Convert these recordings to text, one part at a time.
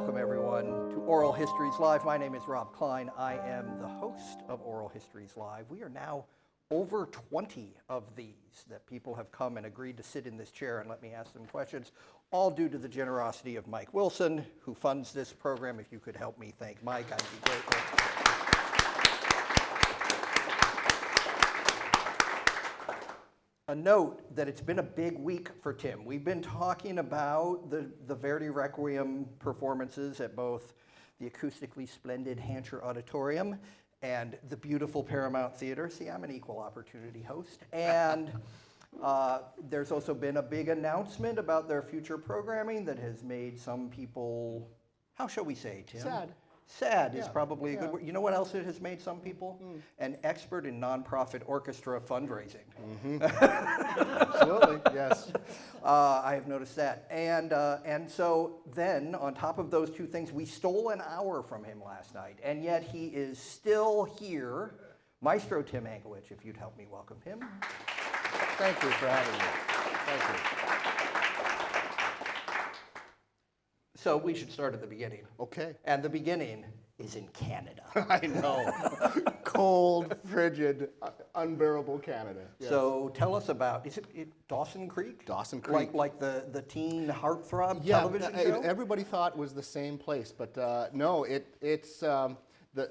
welcome everyone to Oral Histories Live. My name is Rob Klein. I am the host of Oral Histories Live. We are now over 20 of these that people have come and agreed to sit in this chair and let me ask them questions, all due to the generosity of Mike Wilson, who funds this program. If you could help me thank Mike, I'd be grateful. A note that it's been a big week for Tim. We've been talking about the Verdi Requiem performances at both the acoustically splendid Hansher Auditorium and the beautiful Paramount Theater. See, I'm an equal opportunity host. And there's also been a big announcement about their future programming that has made some people, how shall we say, Tim? Sad. Sad is probably a good word. You know what else it has made some people? An expert in nonprofit orchestra fundraising. Absolutely, yes. I have noticed that. And so then, on top of those two things, we stole an hour from him last night, and yet he is still here. Maestro Tim Hankewich, if you'd help me welcome him. Thank you for having me. Thank you. So we should start at the beginning. Okay. And the beginning is in Canada. I know. Cold, frigid, unbearable Canada. Yes. So tell us about, is it Dawson Creek? Dawson Creek. Like the teen heartthrob television show? Everybody thought it was the same place, but no, it's the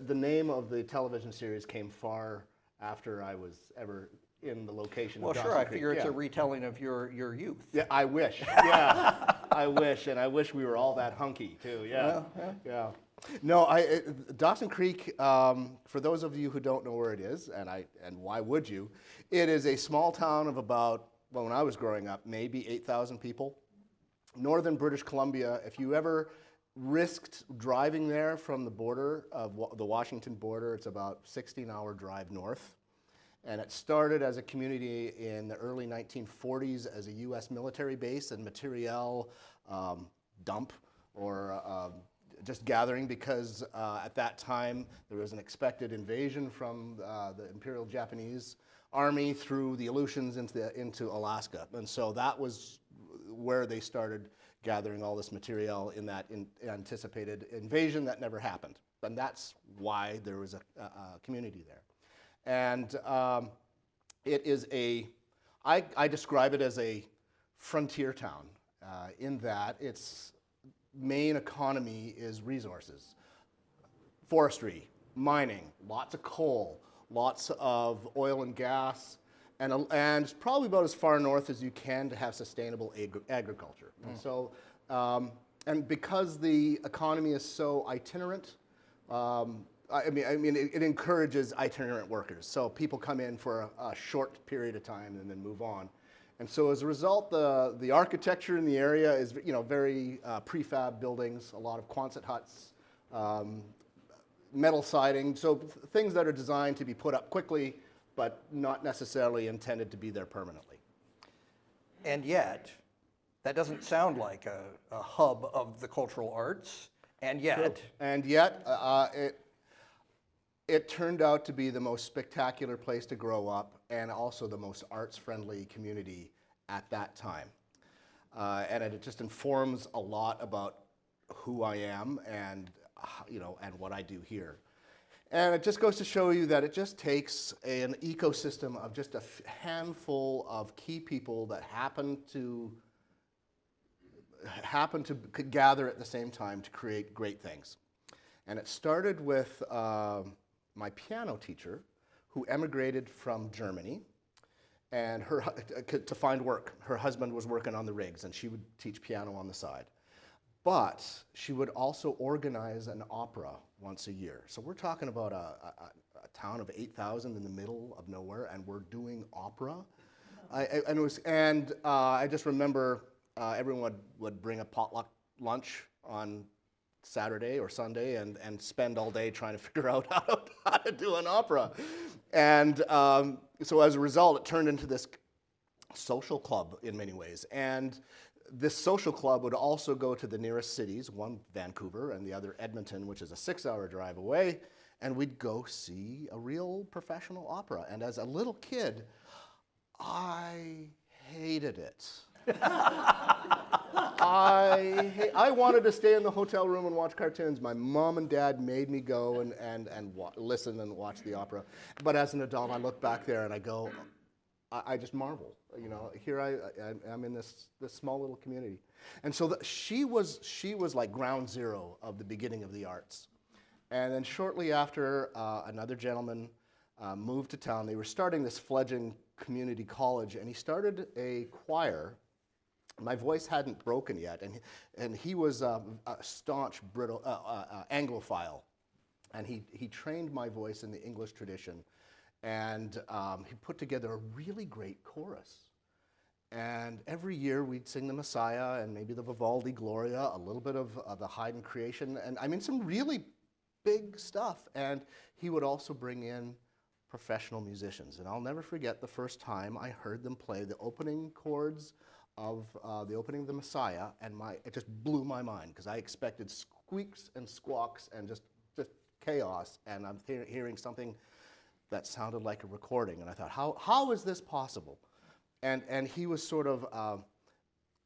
name of the television series came far after I was ever in the location of Dawson Creek. Well, sure, I figure it's a retelling of your youth. Yeah, I wish. Yeah, I wish, and I wish we were all that hunky too. Yeah. No, Dawson Creek. For those of you who don't know where it is, and why would you? It is a small town of about, well, when I was growing up, maybe 8,000 people. Northern British Columbia. If you ever risked driving there from the border of the Washington border, it's about 16-hour drive north. And it started as a community in the early 1940s as a U.S. military base and materiel dump or just gathering because at that time there was an expected invasion from the Imperial Japanese Army through the Aleutians into Alaska. And so that was where they started gathering all this material in that anticipated invasion that never happened. And that's why there was a community there. And it is I describe it as a frontier town in that its main economy is resources, forestry, mining, lots of coal, lots of oil and gas, and probably about as far north as you can to have sustainable agriculture. And so, and because the economy is so itinerant, I mean, it encourages itinerant workers. So people come in for a short period of time and then move on. And so as a result, the architecture in the area is, very prefab buildings, a lot of Quonset huts, metal siding, so things that are designed to be put up quickly, but not necessarily intended to be there permanently. And yet, that doesn't sound like a hub of the cultural arts. And yet, it turned out to be the most spectacular place to grow up and also the most arts-friendly community at that time. And it just informs a lot about who I am and, and what I do here. And it just goes to show you that it just takes an ecosystem of just a handful of key people that happen to gather at the same time to create great things. And it started with my piano teacher, who emigrated from Germany, and to find work. Her husband was working on the rigs, and she would teach piano on the side. But she would also organize an opera once a year. So we're talking about a town of 8,000 in the middle of nowhere, and we're doing opera. I just remember everyone would bring a potluck lunch on Saturday or Sunday and spend all day trying to figure out how to do an opera. And so as a result, it turned into this social club in many ways. And this social club would also go to the nearest cities, one Vancouver and the other Edmonton, which is a 6-hour drive away, and we'd go see a real professional opera. And as a little kid, I hated it. I wanted to stay in the hotel room and watch cartoons. My mom and dad made me go and listen and watch the opera. But as an adult, I look back there and I go, I just marvel. You know, here I'm in this small little community. And so she was like ground zero of the beginning of the arts. And then shortly after, another gentleman moved to town. They were starting this fledgling community college, and he started a choir. My voice hadn't broken yet, and he was a staunch Anglophile, and he trained my voice in the English tradition, and he put together a really great chorus. And every year we'd sing the Messiah and maybe the Vivaldi Gloria, a little bit of the Haydn Creation, and I mean some really big stuff. And he would also bring in professional musicians, and I'll never forget the first time I heard them play the opening chords of the opening of the Messiah, and it just blew my mind because I expected squeaks and squawks and just chaos, and I'm hearing something that sounded like a recording, and I thought, how is this possible? And he was sort of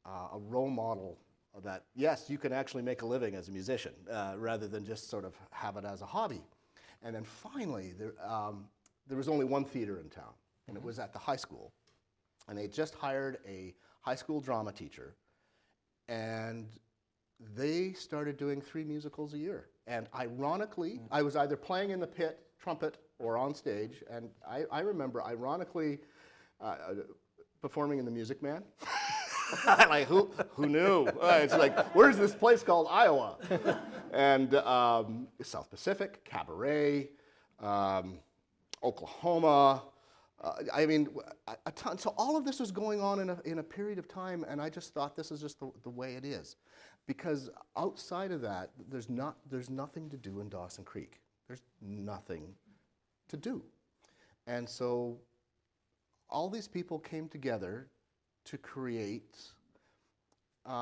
a role model that, yes, you can actually make a living as a musician rather than just sort of have it as a hobby. And then finally, there was only one theater in town, and it was at the high school. And they just hired a high school drama teacher, and they started doing 3 musicals a year. And ironically, I was either playing in the pit, trumpet, or on stage, and I remember ironically performing in The Music Man. Like, who knew? It's like, where's this place called Iowa? And South Pacific, Cabaret, Oklahoma, I mean, a ton. So all of this was going on in a period of time, and I just thought this is just the way it is. Because outside of that, there's nothing to do in Dawson Creek. There's nothing to do. And so all these people came together to create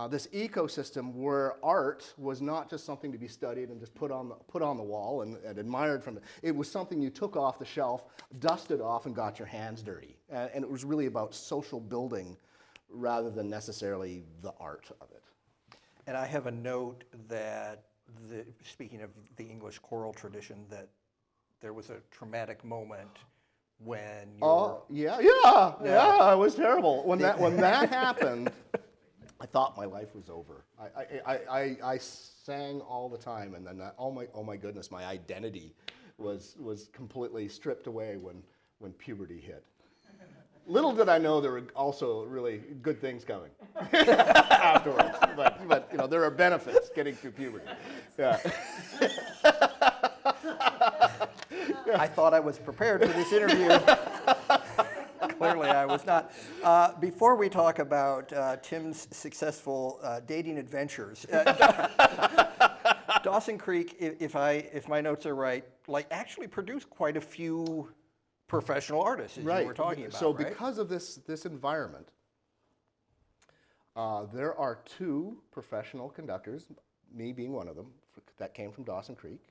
this ecosystem where art was not just something to be studied and just put on the wall and admired from it. It was something you took off the shelf, dusted off, and got your hands dirty. And it was really about social building rather than necessarily the art of it. And I have a note that, speaking of the English choral tradition, that there was a traumatic moment when you were... Yeah, it was terrible. When that happened, I thought my life was over. I sang all the time, and then oh my goodness, my identity was completely stripped away when puberty hit. Little did I know there were also really good things coming afterwards. But you know, there are benefits getting through puberty. Yeah. I thought I was prepared for this interview. Clearly I was not. Before we talk about Tim's successful dating adventures, Dawson Creek, if my notes are right, like actually produced quite a few professional artists, as you were talking about. So because of this environment, there are 2 professional conductors, me being one of them, that came from Dawson Creek.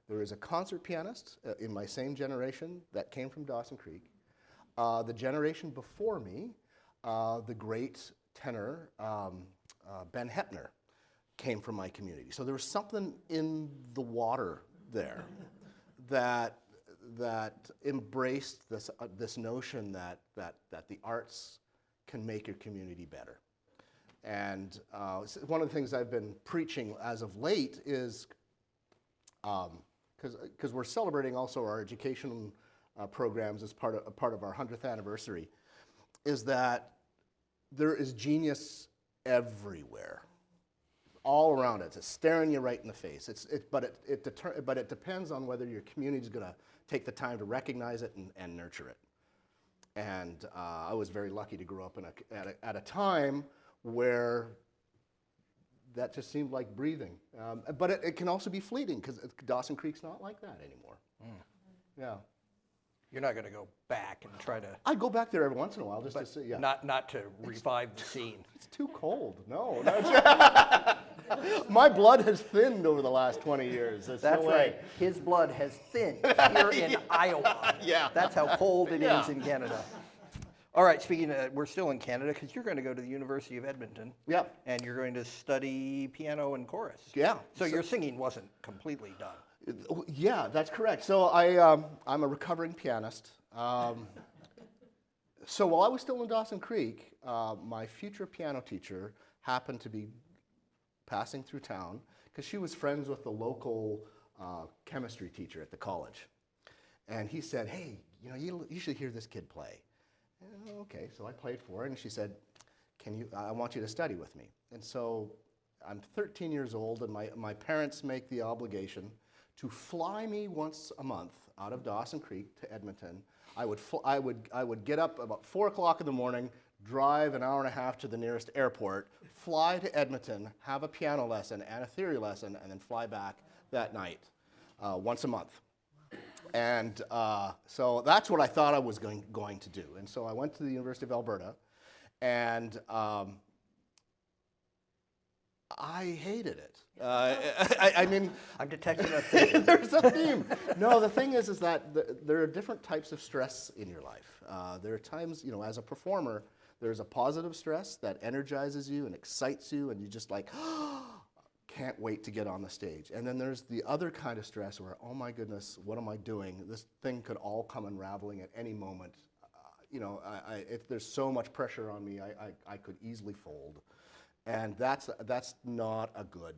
There is a concert pianist in my same generation that came from Dawson Creek. The generation before me, the great tenor Ben Heppner came from my community. So there was something in the water there that embraced this notion that the arts can make your community better. And one of the things I've been preaching as of late is, because we're celebrating also our education programs as part of our 100th anniversary, is that there is genius everywhere, all around it. It's staring you right in the face. But it depends on whether your community is going to take the time to recognize it and nurture it. And I was very lucky to grow up at a time where that just seemed like breathing. But it can also be fleeting, because Dawson Creek's not like that anymore. Yeah. You're not going to go back and try to... I go back there every once in a while just to see. Yeah. Not to revive the scene. It's too cold. No. My blood has thinned over the last 20 years. That's no way. Right. His blood has thinned here in Iowa. Yeah. That's how cold it is in Canada. All right, speaking of, we're still in Canada because you're going to go to the University of Edmonton. Yep. And you're going to study piano and chorus. Yeah. So your singing wasn't completely done. Yeah, that's correct. So I'm a recovering pianist. So while I was still in Dawson Creek, my future piano teacher happened to be passing through town because she was friends with the local chemistry teacher at the college. And he said, hey, you should hear this kid play. Okay, so I played for her, and she said, I want you to study with me. And so I'm 13 years old, and my parents make the obligation to fly me once a month out of Dawson Creek to Edmonton. I would get up about 4 o'clock in the morning, drive an hour and a half to the nearest airport, fly to Edmonton, have a piano lesson and a theory lesson, and then fly back that night, once a month. And so that's what I thought I was going to do. And so I went to the University of Alberta, and I hated it. I mean, I'm detecting a theme. there's a theme. No, the thing is that there are different types of stress in your life. There are times, as a performer, there's a positive stress that energizes you and excites you, and you just like, can't wait to get on the stage. And then there's the other kind of stress where, oh my goodness, what am I doing? This thing could all come unraveling at any moment. If there's so much pressure on me, I could easily fold. And that's not a good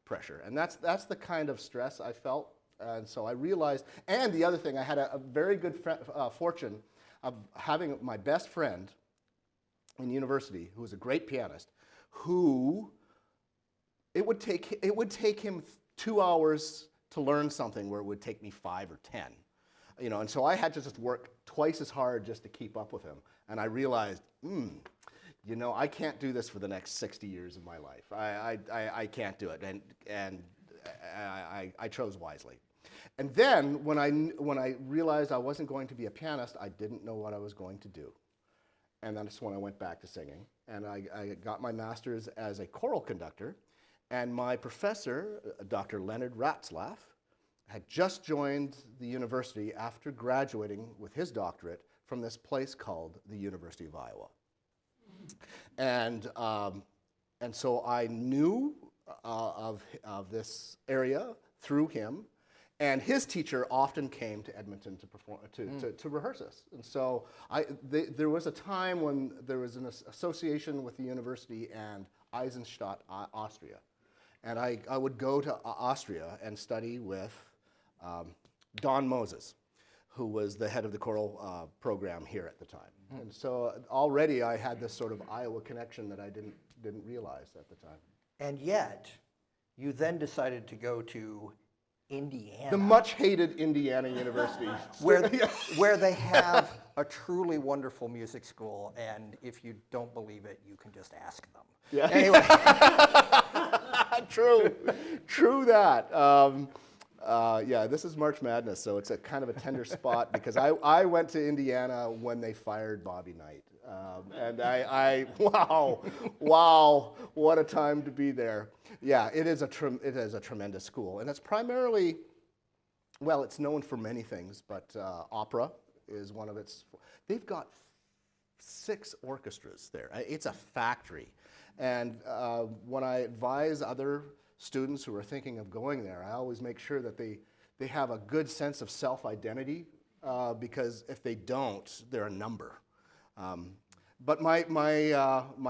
pressure. And that's the kind of stress I felt. And so I realized, and the other thing, I had a very good fortune of having my best friend in university, who was a great pianist, who it would take him 2 hours to learn something where it would take me 5 or 10. And so I had to just work twice as hard just to keep up with him. And I realized, I can't do this for the next 60 years of my life. I can't do it, and I chose wisely. And then when I realized I wasn't going to be a pianist, I didn't know what I was going to do. And that's when I went back to singing, and I got my master's as a choral conductor. And my professor, Dr. Leonard Ratzlaff, had just joined the university after graduating with his doctorate from this place called the University of Iowa. And so I knew of this area through him, and his teacher often came to Edmonton to perform to rehearse us. And so there was a time when there was an association with the university and Eisenstadt, Austria. And I would go to Austria and study with Don Moses, who was the head of the choral program here at the time. And so already I had this sort of Iowa connection that I didn't realize at the time. And yet, you then decided to go to Indiana. The much hated Indiana University. where they have a truly wonderful music school, and if you don't believe it, you can just ask them. Yeah. Anyway. True that. Yeah, this is March Madness, so it's a kind of a tender spot because I went to Indiana when they fired Bobby Knight. And wow, what a time to be there. Yeah, it is a tremendous school. And it's primarily, well, it's known for many things, but opera is one of its, they've got 6 orchestras there. It's a factory. And when I advise other students who are thinking of going there, I always make sure that they have a good sense of self-identity because if they don't, they're a number. But my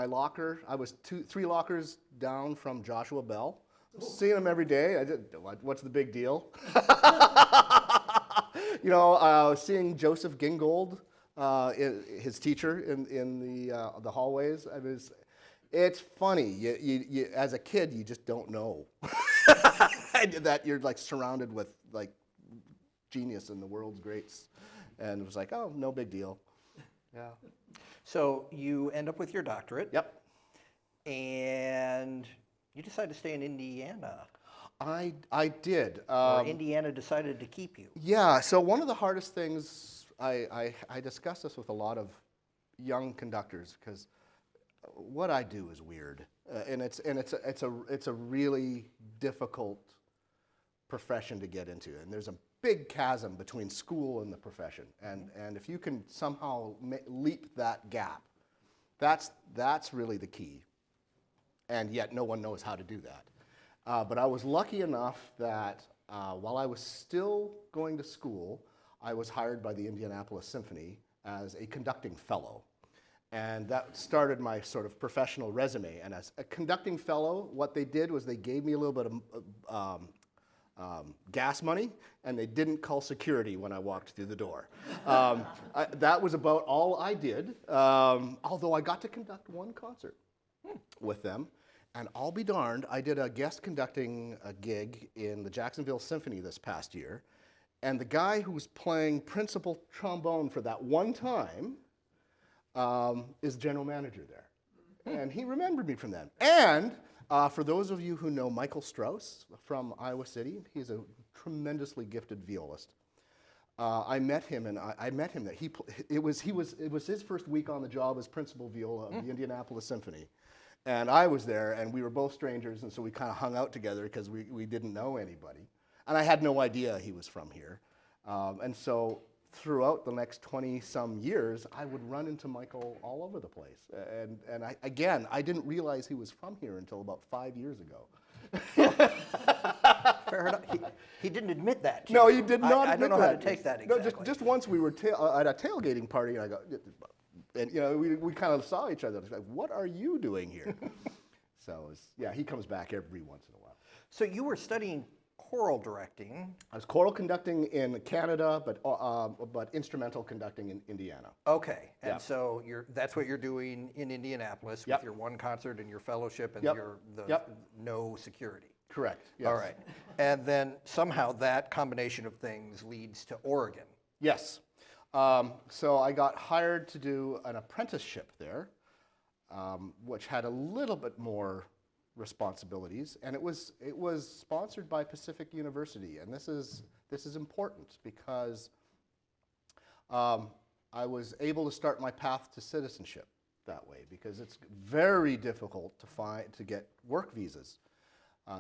locker, I was 3 lockers down from Joshua Bell. Seeing him every day, what's the big deal? Seeing Joseph Gingold, his teacher in the hallways, it's funny. You, as a kid, you just don't know that you're like surrounded with like genius and the world's greats, and it was like, oh, no big deal. Yeah. So you end up with your doctorate. Yep. And you decided to stay in Indiana. I did. Or Indiana decided to keep you. Yeah. So one of the hardest things I discuss this with a lot of young conductors because what I do is weird, and it's a really difficult profession to get into, and there's a big chasm between school and the profession. And if you can somehow leap that gap, that's really the key. And yet no one knows how to do that. But I was lucky enough that while I was still going to school, I was hired by the Indianapolis Symphony as a conducting fellow. And that started my sort of professional resume. And as a conducting fellow, what they did was they gave me a little bit of gas money, and they didn't call security when I walked through the door. That was about all I did, although I got to conduct one concert with them. And I'll be darned, I did a guest conducting a gig in the Jacksonville Symphony this past year, and the guy who was playing principal trombone for that one time is general manager there. And he remembered me from then. And for those of you who know Michael Strauss from Iowa City, he's a tremendously gifted violist. I met him, and I met him that it was his first week on the job as principal viola of the Indianapolis Symphony. And I was there, and we were both strangers, and so we kind of hung out together because we didn't know anybody. And I had no idea he was from here. And so throughout the next 20-some years, I would run into Michael all over the place. And I didn't realize he was from here until about 5 years ago. Fair enough. He didn't admit that to No, you. he did not I admit don't know how that. to take that exactly. No, just once we were at a tailgating party, and I go, and you know, we kind of saw each other. It's like, what are you doing here? So yeah, he comes back every once in a while. So you were studying choral directing. I was choral conducting in Canada, but instrumental conducting in Indiana. Okay, and Yeah. so that's what you're doing in Indianapolis Yep. with your one concert and your fellowship and Yep. the no security. Correct. Yes. All right, and then somehow that combination of things leads to Oregon. Yes. So I got hired to do an apprenticeship there, which had a little bit more responsibilities, and it was sponsored by Pacific University, and this is important because I was able to start my path to citizenship that way, because it's very difficult to get work visas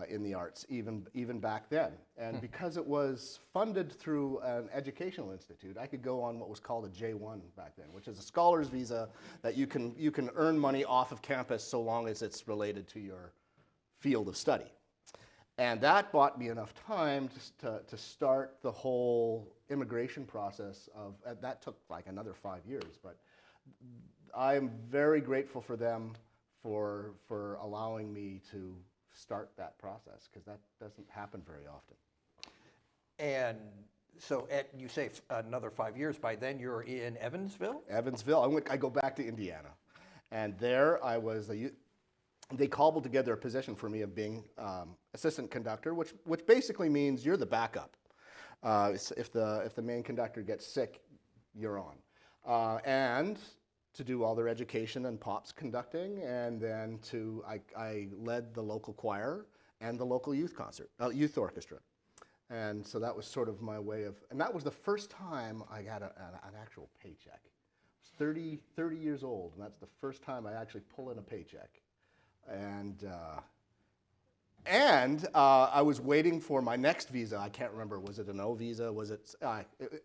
in the arts, even back then. And because it was funded through an educational institute, I could go on what was called a J1 back then, which is a scholar's visa that you can earn money off of campus so long as it's related to your field of study. And that bought me enough time to start the whole immigration process that took like another 5 years. But I am very grateful for them for allowing me to start that process, because that doesn't happen very often. And so you say another 5 years, by then you're in Evansville? Evansville. I go back to Indiana. And there I was they cobbled together a position for me of being assistant conductor, which basically means you're the backup. If the main conductor gets sick, you're on. And to do all their education and pops conducting, and then I led the local choir and the local youth orchestra. And so that was sort of my way of, and that was the first time I got an actual paycheck. I was 30 years old, and that's the first time I actually pull in a paycheck. And I was waiting for my next visa. I can't remember, was it an O visa? Was it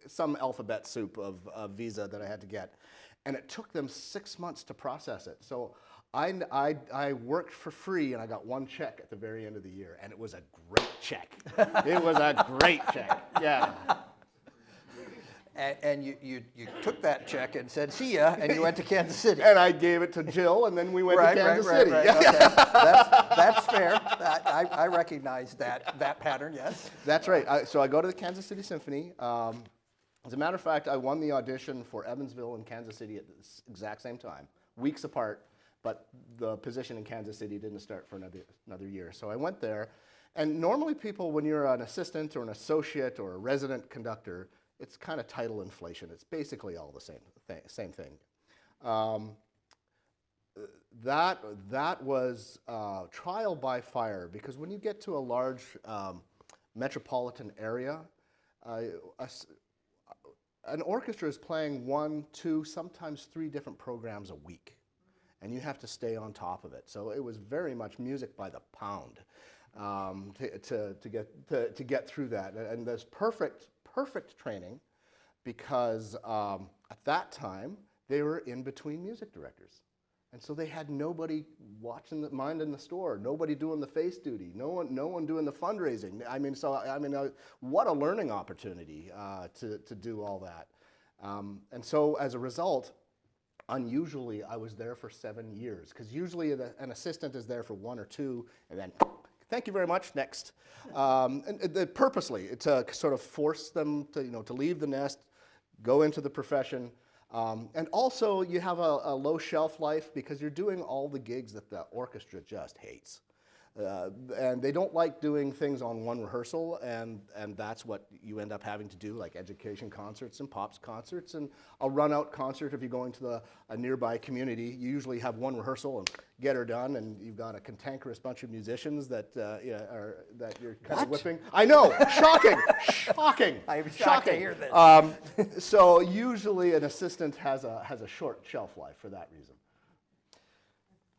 some alphabet soup of visa that I had to get? And it took them 6 months to process it. So I worked for free, and I got one check at the very end of the year, and it was a great check. It was a great check, yeah. And you took that check and said, see ya, and you went to Kansas City. And I gave it to Jill, and then we went to Kansas City. Right. Okay. That's fair. I recognize that pattern, yes. That's right. So I go to the Kansas City Symphony. As a matter of fact, I won the audition for Evansville and Kansas City at the exact same time, weeks apart, but the position in Kansas City didn't start for another year. So I went there, and normally people, when you're an assistant or an associate or a resident conductor, it's kind of title inflation. It's basically all the same thing. That was trial by fire, because when you get to a large metropolitan area, an orchestra is playing 1, 2, sometimes 3 different programs a week, and you have to stay on top of it. So it was very much music by the pound to get through that. And there's perfect perfect training because at that time they were in between music directors. And so they had nobody watching minding the store, nobody doing the face duty, no one doing the fundraising. What a learning opportunity to do all that. And so as a result, unusually, I was there for 7 years, because usually an assistant is there for 1 or 2, and then, thank you very much, next. Purposely, to sort of force them to leave the nest, go into the profession. And also, you have a low shelf life because you're doing all the gigs that the orchestra just hates. And they don't like doing things on one rehearsal, and that's what you end up having to do, like education concerts and pops concerts and a run-out concert if you're going to a nearby community. You usually have one rehearsal and get her done, and you've got a cantankerous bunch of musicians that you're kind of whipping. I know, shocking, shocking. I'm shocked to hear this. So usually an assistant has a short shelf life for that reason.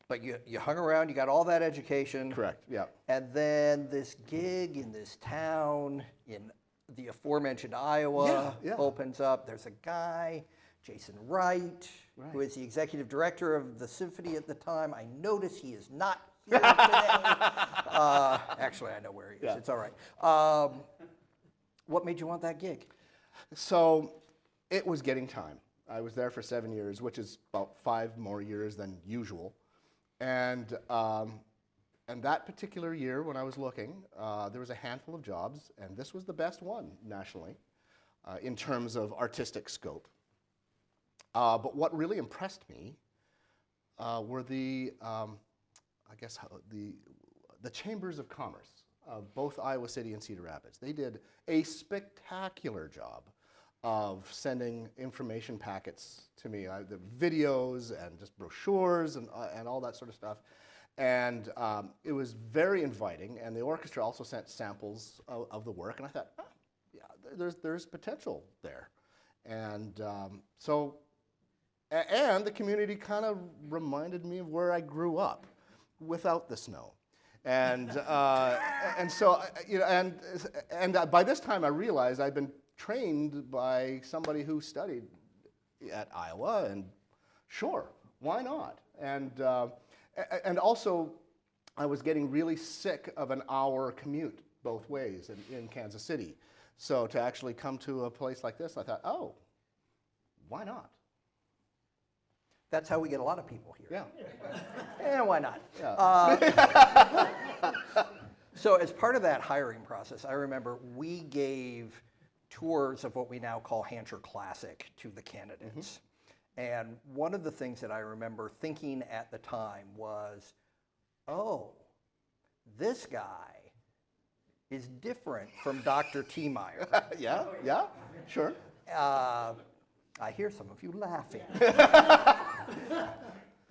But you hung around, you got all that education. Correct, yeah. And then this gig in this town in the aforementioned Iowa opens up. There's a guy, Jason Wright, who is the executive director of the symphony at the time. I notice he is not here today. Actually, I know where he is. Yeah. It's all right. What made you want that gig? So it was getting time. I was there for 7 years, which is about 5 more years than usual. And that particular year, when I was looking, there was a handful of jobs, and this was the best one nationally in terms of artistic scope. But what really impressed me were the chambers of commerce of both Iowa City and Cedar Rapids. They did a spectacular job of sending information packets to me, the videos and just brochures and all that sort of stuff. And it was very inviting, and the orchestra also sent samples of the work, and I thought, there's potential there. And and the community kind of reminded me of where I grew up without the snow. And so by this time I realized I'd been trained by somebody who studied at Iowa, and sure, why not? And also, I was getting really sick of an hour commute both ways in Kansas City. So to actually come to a place like this, I thought, oh, why not? That's how we get a lot of people here. Yeah. Why not? Yeah. So as part of that hiring process, I remember we gave tours of what we now call Hansher Classic to the candidates. And one of the things that I remember thinking at the time was, oh, this guy is different from Dr. Tiemeyer. Yeah, sure. I hear some of you laughing.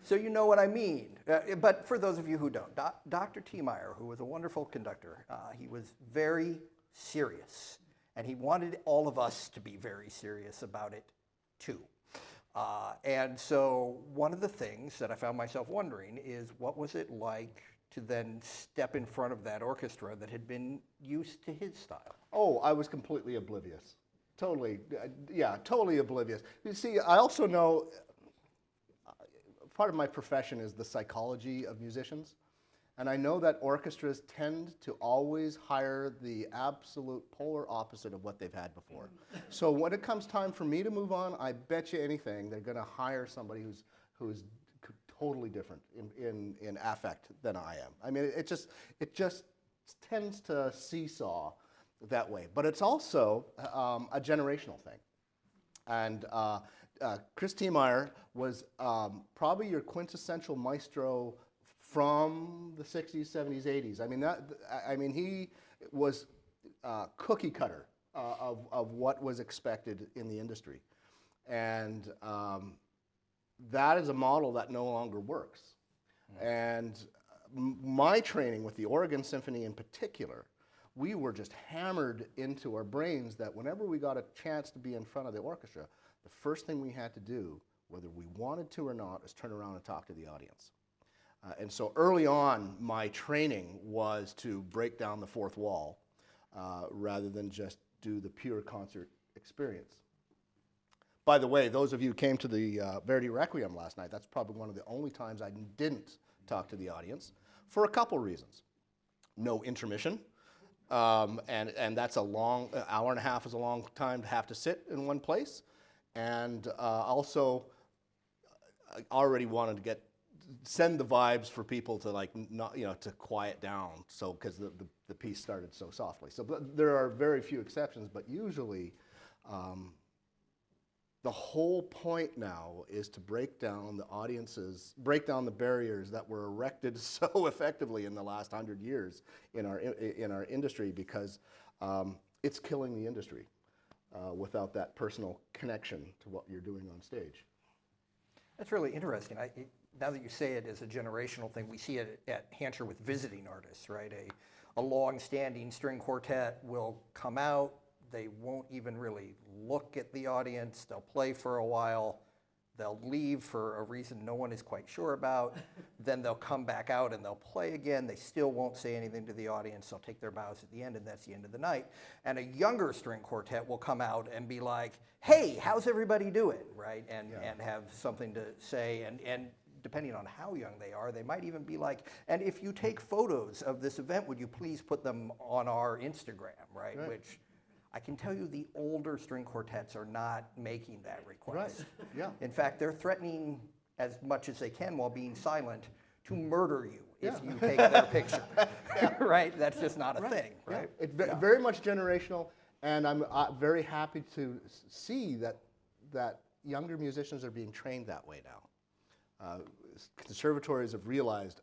So you know what I mean. But for those of you who don't, Dr. Tiemeyer, who was a wonderful conductor, he was very serious. And he wanted all of us to be very serious about it, too. And so one of the things that I found myself wondering is, what was it like to then step in front of that orchestra that had been used to his style? Oh, I was completely oblivious. Totally oblivious. You see, I also know part of my profession is the psychology of musicians. And I know that orchestras tend to always hire the absolute polar opposite of what they've had before. So when it comes time for me to move on, I bet you anything they're going to hire somebody who's totally different in affect than I am. I mean, it just tends to seesaw that way. But it's also a generational thing. And Chris Tiemeyer was probably your quintessential maestro from the 60s, 70s, 80s. He was cookie cutter of what was expected in the industry. And that is a model that no longer works. And my training with the Oregon Symphony in particular, we were just hammered into our brains that whenever we got a chance to be in front of the orchestra, the first thing we had to do, whether we wanted to or not, is turn around and talk to the audience. And so early on, my training was to break down the fourth wall rather than just do the pure concert experience. By the way, those of you who came to the Verdi Requiem last night, that's probably one of the only times I didn't talk to the audience, for a couple reasons. No intermission, and that's a long, hour and a half is a long time to have to sit in one place. And also, I already wanted to send the vibes for people to not, to quiet down, so because the piece started so softly. So there are very few exceptions, but usually the whole point now is to break down the barriers that were erected so effectively in the last 100 years in our industry, because it's killing the industry without that personal connection to what you're doing on stage. That's really interesting. Now that you say it as a generational thing, we see it at Hansher with visiting artists, right? A long-standing string quartet will come out. They won't even really look at the audience. They'll play for a while. They'll leave for a reason no one is quite sure about. Then they'll come back out and they'll play again. They still won't say anything to the audience. They'll take their bows at the end, and that's the end of the night. And a younger string quartet will come out and be like, hey, how's everybody doing, right? And have something to say. And depending on how young they are, they might even be like, and if you take photos of this event, would you please put them on our Instagram, right? Which I can tell you the older string quartets are not making that request. Right. Yeah. In fact, they're threatening as much as they can while being silent to murder you if you take their picture. Right? That's just not a thing, right? Yeah. It's very much generational, and I'm very happy to see that younger musicians are being trained that way now. Conservatories have realized,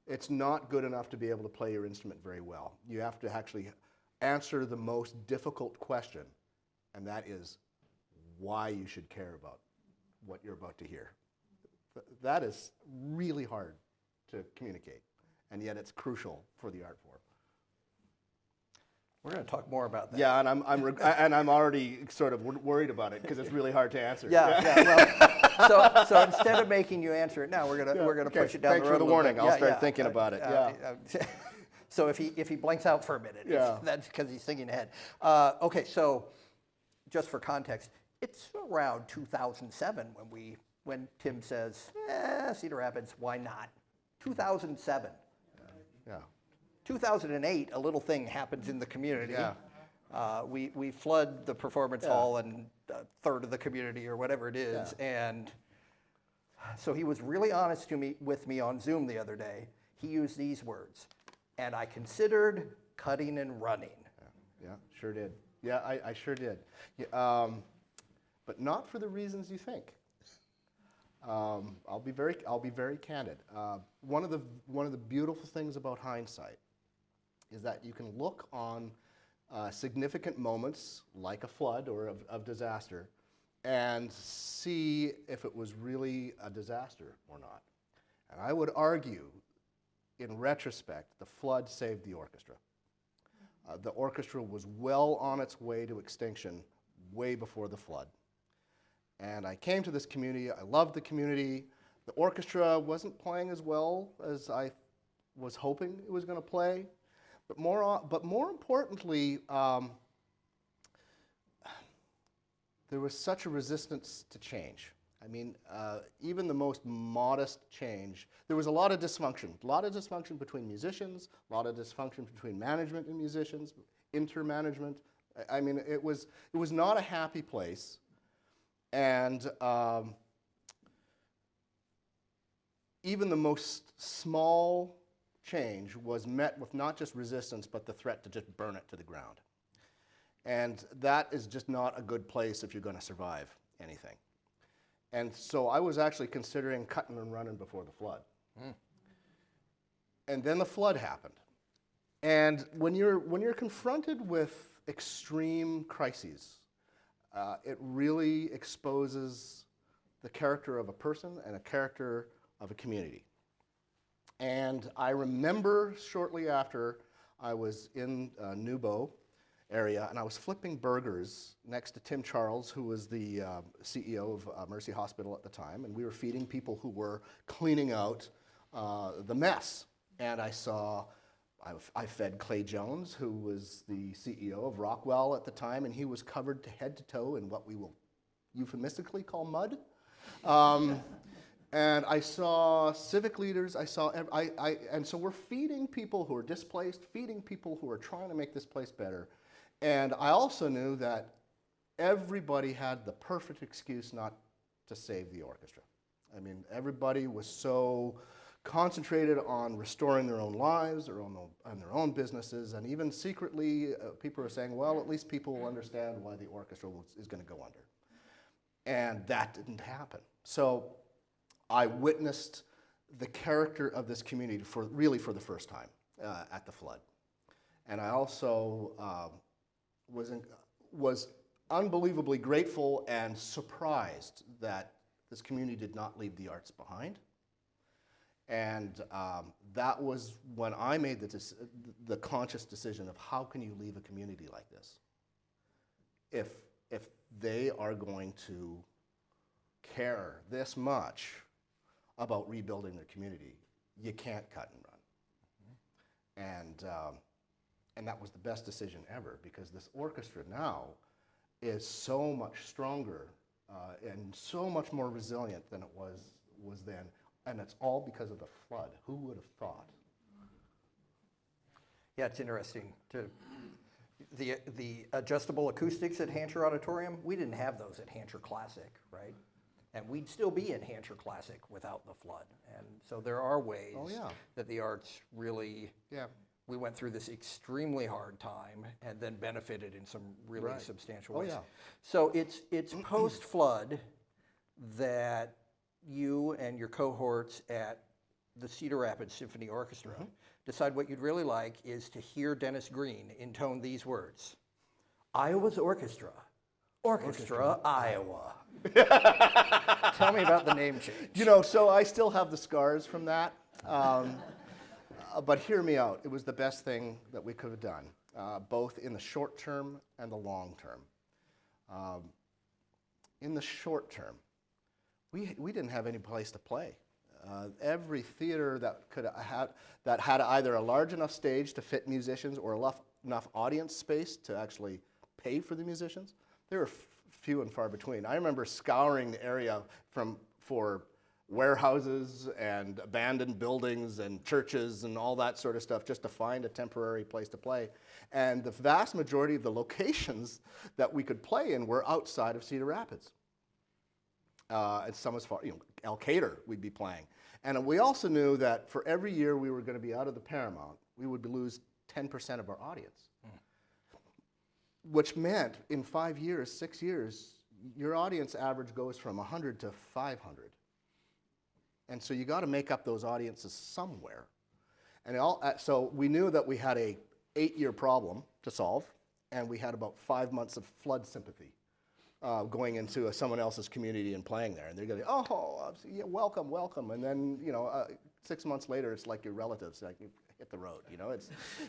it's not good enough to be able to play your instrument very well. You have to actually answer the most difficult question, and that is why you should care about what you're about to hear. That is really hard to communicate, and yet it's crucial for the art form. We're going to talk more about that. Yeah, and I'm already sort of worried about it because it's really hard to answer. Well, so instead of making you answer it now, we're gonna push it down Thanks the road. for the warning. I'll start thinking about it. So if he blanks out for a minute, that's because he's thinking ahead. Okay, so just for context, it's around 2007 when Tim says, Cedar Rapids, why not? 2007. Yeah. 2008, a little thing happens in the community. Yeah. We flood the performance hall and a third of the community or whatever it is. And so he was really honest with me on Zoom the other day. He used these words, and I considered cutting and running. Yeah, sure did. Yeah, I sure did. Yeah, but not for the reasons you think. I'll be very candid. One of the beautiful things about hindsight is that you can look on significant moments like a flood or of disaster and see if it was really a disaster or not. And I would argue, in retrospect, the flood saved the orchestra. The orchestra was well on its way to extinction way before the flood. And I came to this community. I loved the community. The orchestra wasn't playing as well as I was hoping it was going to play. But more importantly, there was such a resistance to change. I mean, even the most modest change, there was a lot of dysfunction between musicians, a lot of dysfunction between management and musicians, intermanagement. I mean, it was not a happy place. And even the most small change was met with not just resistance, but the threat to just burn it to the ground. And that is just not a good place if you're going to survive anything. And so I was actually considering cutting and running before the flood. And then the flood happened. And when you're confronted with extreme crises, it really exposes the character of a person and a character of a community. And I remember shortly after I was in Newbo area, and I was flipping burgers next to Tim Charles, who was the CEO of Mercy Hospital at the time, and we were feeding people who were cleaning out the mess. And I saw I fed Clay Jones, who was the CEO of Rockwell at the time, and he was covered head to toe in what we will euphemistically call mud. And I saw civic leaders, and so we're feeding people who are displaced, feeding people who are trying to make this place better. And I also knew that everybody had the perfect excuse not to save the orchestra. I mean, everybody was so concentrated on restoring their own lives or on their own businesses, and even secretly, people are saying, well, at least people will understand why the orchestra is going to go under. And that didn't happen. So I witnessed the character of this community for the first time at the flood. And I also was unbelievably grateful and surprised that this community did not leave the arts behind. And that was when I made the conscious decision of how can you leave a community like this if they are going to care this much about rebuilding their community. You can't cut and run. And that was the best decision ever, because this orchestra now is so much stronger and so much more resilient than it was then. And it's all because of the flood. Who would have thought? Yeah, it's interesting. The adjustable acoustics at Hancher Auditorium, we didn't have those at Hancher Classic, right? And we'd still be in Hancher Classic without the flood. And so there are ways that the arts really, we went through this extremely hard time and then benefited in some really substantial ways. So it's post-flood that you and your cohorts at the Cedar Rapids Symphony Orchestra decide what you'd really like is to hear Dennis Green intone these words: Iowa's Orchestra, Iowa. Tell me about the name change. You know, so I still have the scars from that. But hear me out. It was the best thing that we could have done, both in the short term and the long term. In the short term, we didn't have any place to play. Every theater that had either a large enough stage to fit musicians or enough audience space to actually pay for the musicians, they were few and far between. I remember scouring the area for warehouses and abandoned buildings and churches and all that sort of stuff just to find a temporary place to play. And the vast majority of the locations that we could play in were outside of Cedar Rapids. And some as far, Elkader we'd be playing. And we also knew that for every year we were going to be out of the Paramount, we would lose 10% of our audience. Which meant in 5 years, 6 years, your audience average goes from 100 to 500. And so you got to make up those audiences somewhere. And so we knew that we had a 8-year problem to solve, and we had about 5 months of flood sympathy going into someone else's community and playing there. And they're going, oh, yeah, welcome, welcome. And then, 6 months later, it's like your relatives, like, hit the road,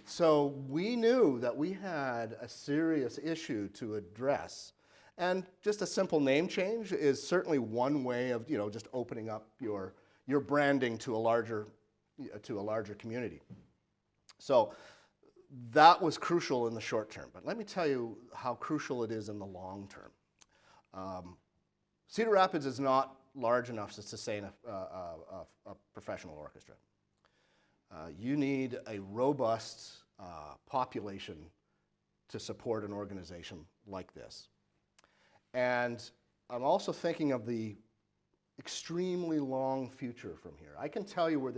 So we knew that we had a serious issue to address. And just a simple name change is certainly one way of, just opening up your branding to a larger community. So that was crucial in the short term. But let me tell you how crucial it is in the long term. Cedar Rapids is not large enough to sustain a professional orchestra. You need a robust population to support an organization like this. And I'm also thinking of the extremely long future from here. I can tell you where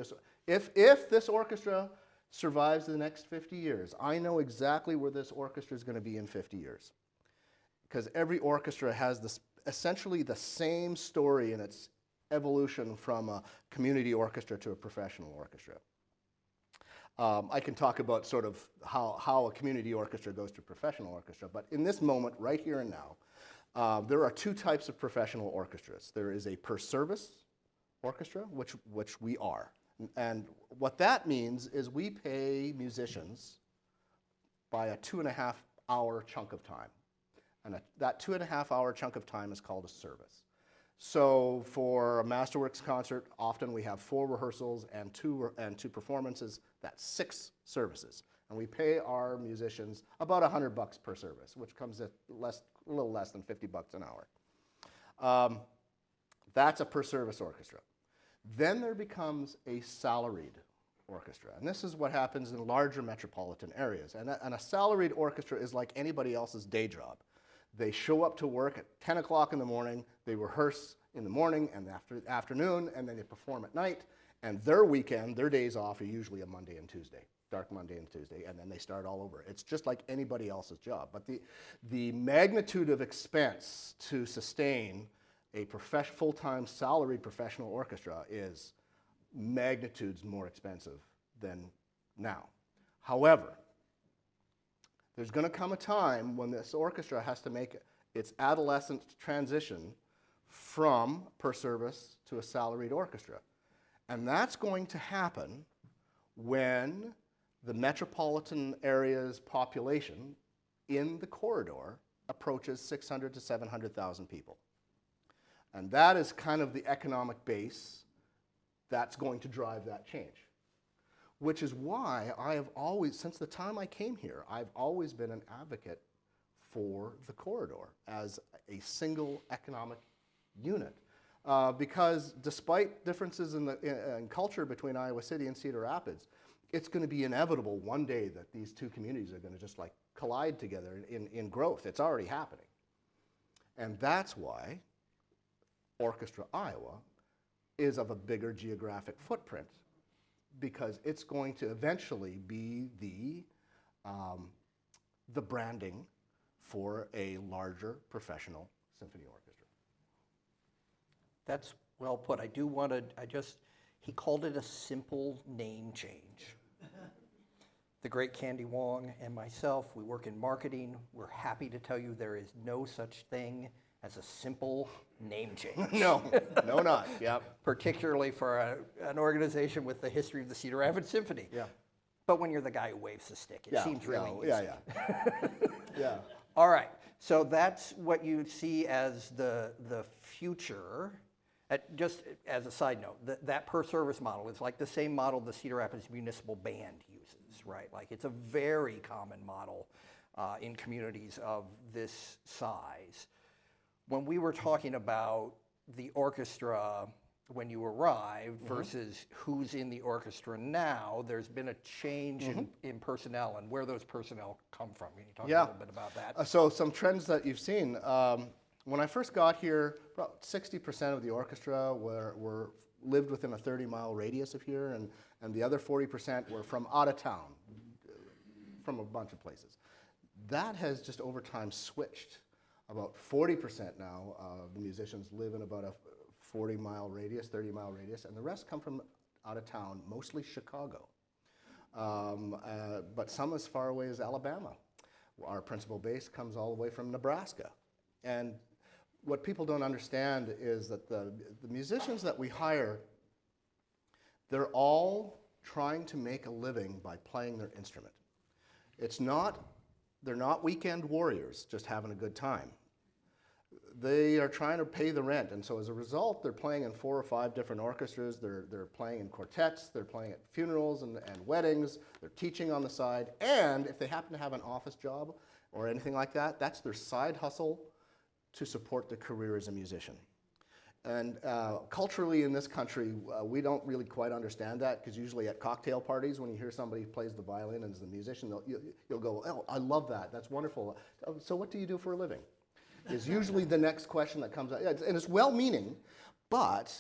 if this orchestra survives the next 50 years, I know exactly where this orchestra is going to be in 50 years. Because every orchestra has essentially the same story in its evolution from a community orchestra to a professional orchestra. I can talk about sort of how a community orchestra goes to professional orchestra, but in this moment, right here and now, there are two types of professional orchestras. There is a per-service orchestra, which we are. And what that means is we pay musicians by a 2.5-hour chunk of time. And that 2.5-hour chunk of time is called a service. So for a Masterworks concert, often we have 4 rehearsals and two performances. That's 6 services. And we pay our musicians about $100 per service, which comes at a little less than $50 an hour. That's a per service orchestra. Then there becomes a salaried orchestra. And this is what happens in larger metropolitan areas. And a salaried orchestra is like anybody else's day job. They show up to work at 10 o'clock in the morning, they rehearse in the morning and afternoon, and then they perform at night. And their weekend, their days off are usually a Monday and Tuesday, dark Monday and Tuesday, and then they start all over. It's just like anybody else's job. But the magnitude of expense to sustain a full-time salaried professional orchestra is magnitudes more expensive than now. However, there's going to come a time when this orchestra has to make its adolescent transition from per service to a salaried orchestra. And that's going to happen when the metropolitan area's population in the corridor approaches 600 to 700,000 people. And that is kind of the economic base that's going to drive that change. Which is why I have always, since the time I came here, I've always been an advocate for the corridor as a single economic unit. Because despite differences in culture between Iowa City and Cedar Rapids, it's going to be inevitable one day that these two communities are going to just like collide together in growth. It's already happening. And that's why Orchestra Iowa is of a bigger geographic footprint, because it's going to eventually be the branding for a larger professional symphony orchestra. That's well put. I do want to, he called it a simple name change. The great Candy Wong and myself, we work in marketing. We're happy to tell you there is no such thing as a simple name change. No, not. Yep. Particularly for an organization with the history of the Cedar Rapids Symphony. Yeah. But when you're the guy who waves the stick, it seems really easy. Yeah. All right, so that's what you see as the future. Just as a side note, that per service model is like the same model the Cedar Rapids Municipal Band uses, right? Like it's a very common model in communities of this size. When we were talking about the orchestra when you arrived versus who's in the orchestra now, there's been a change in personnel and where those personnel come from. Can you talk a little bit about that? So some trends that you've seen. When I first got here, about 60% of the orchestra lived within a 30-mile radius of here, and the other 40% were from out of town, from a bunch of places. That has just over time switched. About 40% now of the musicians live in about a 40-mile radius, 30-mile radius, and the rest come from out of town, mostly Chicago, but some as far away as Alabama. Our principal base comes all the way from Nebraska. And what people don't understand is that the musicians that we hire, they're all trying to make a living by playing their instrument. They're not weekend warriors just having a good time. They are trying to pay the rent, and so as a result, they're playing in 4 or 5 different orchestras. They're playing in quartets. They're playing at funerals and weddings. They're teaching on the side, and if they happen to have an office job or anything like that, that's their side hustle to support their career as a musician. And culturally in this country, we don't really quite understand that, because usually at cocktail parties, when you hear somebody who plays the violin and is a musician, you'll go, oh, I love that, that's wonderful. So what do you do for a living? Is usually the next question that comes up. And it's well-meaning, but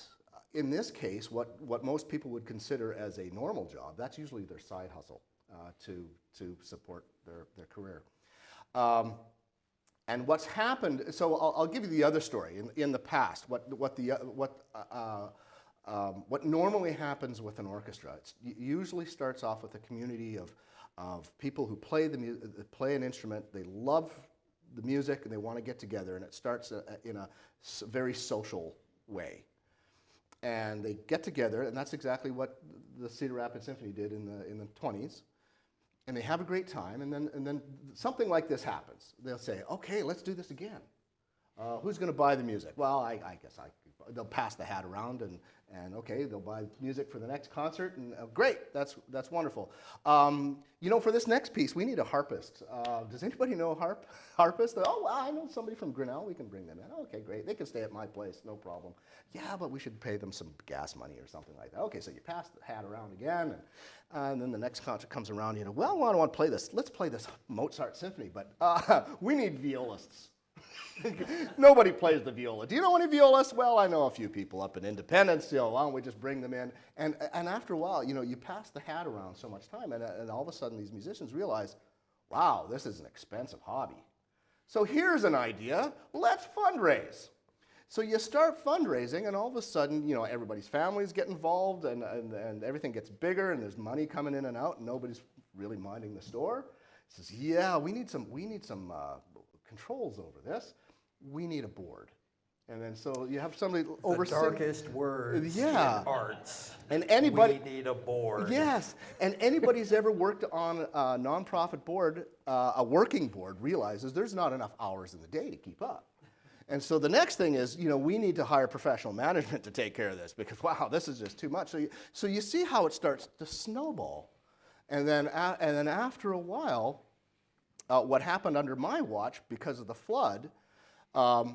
in this case, what most people would consider as a normal job, that's usually their side hustle to support their career. And what's happened, so I'll give you the other story. In the past, what normally happens with an orchestra, it usually starts off with a community of people who play an instrument, they love the music, and they want to get together, and it starts in a very social way. And they get together, and that's exactly what the Cedar Rapids Symphony did in the 20s. And they have a great time, and then something like this happens. They'll say, okay, let's do this again. Who's going to buy the music? Well, I guess I could they'll pass the hat around, and okay, they'll buy music for the next concert, and great, that's wonderful. You know, for this next piece, we need a harpist. Does anybody know a harpist? Oh, well, I know somebody from Grinnell. We can bring them in. Oh, okay, great. They can stay at my place, no problem. Yeah, but we should pay them some gas money or something like that. Okay, so you pass the hat around again, and then the next concert comes around. You know, well, I don't want to play this. Let's play this Mozart symphony, but we need violists. Nobody plays the viola. Do you know any violists? Well, I know a few people up in Independence. You know, why don't we just bring them in? And after a while, you know, you pass the hat around so much time, and all of a sudden these musicians realize, wow, this is an expensive hobby. So here's an idea. Let's fundraise. So you start fundraising, and all of a sudden, you know, everybody's families get involved, and everything gets bigger, and there's money coming in and out, and nobody's really minding the store. Says, yeah, we need some controls over this. We need a board. And then so you have somebody overseeing. The darkest words in arts. And anybody. We need a board. Yes. And anybody who's ever worked on a nonprofit board, a working board, realizes there's not enough hours in the day to keep up. And so the next thing is, you know, we need to hire professional management to take care of this because, wow, this is just too much. So you see how it starts to snowball. And then after a while, what happened under my watch because of the flood, to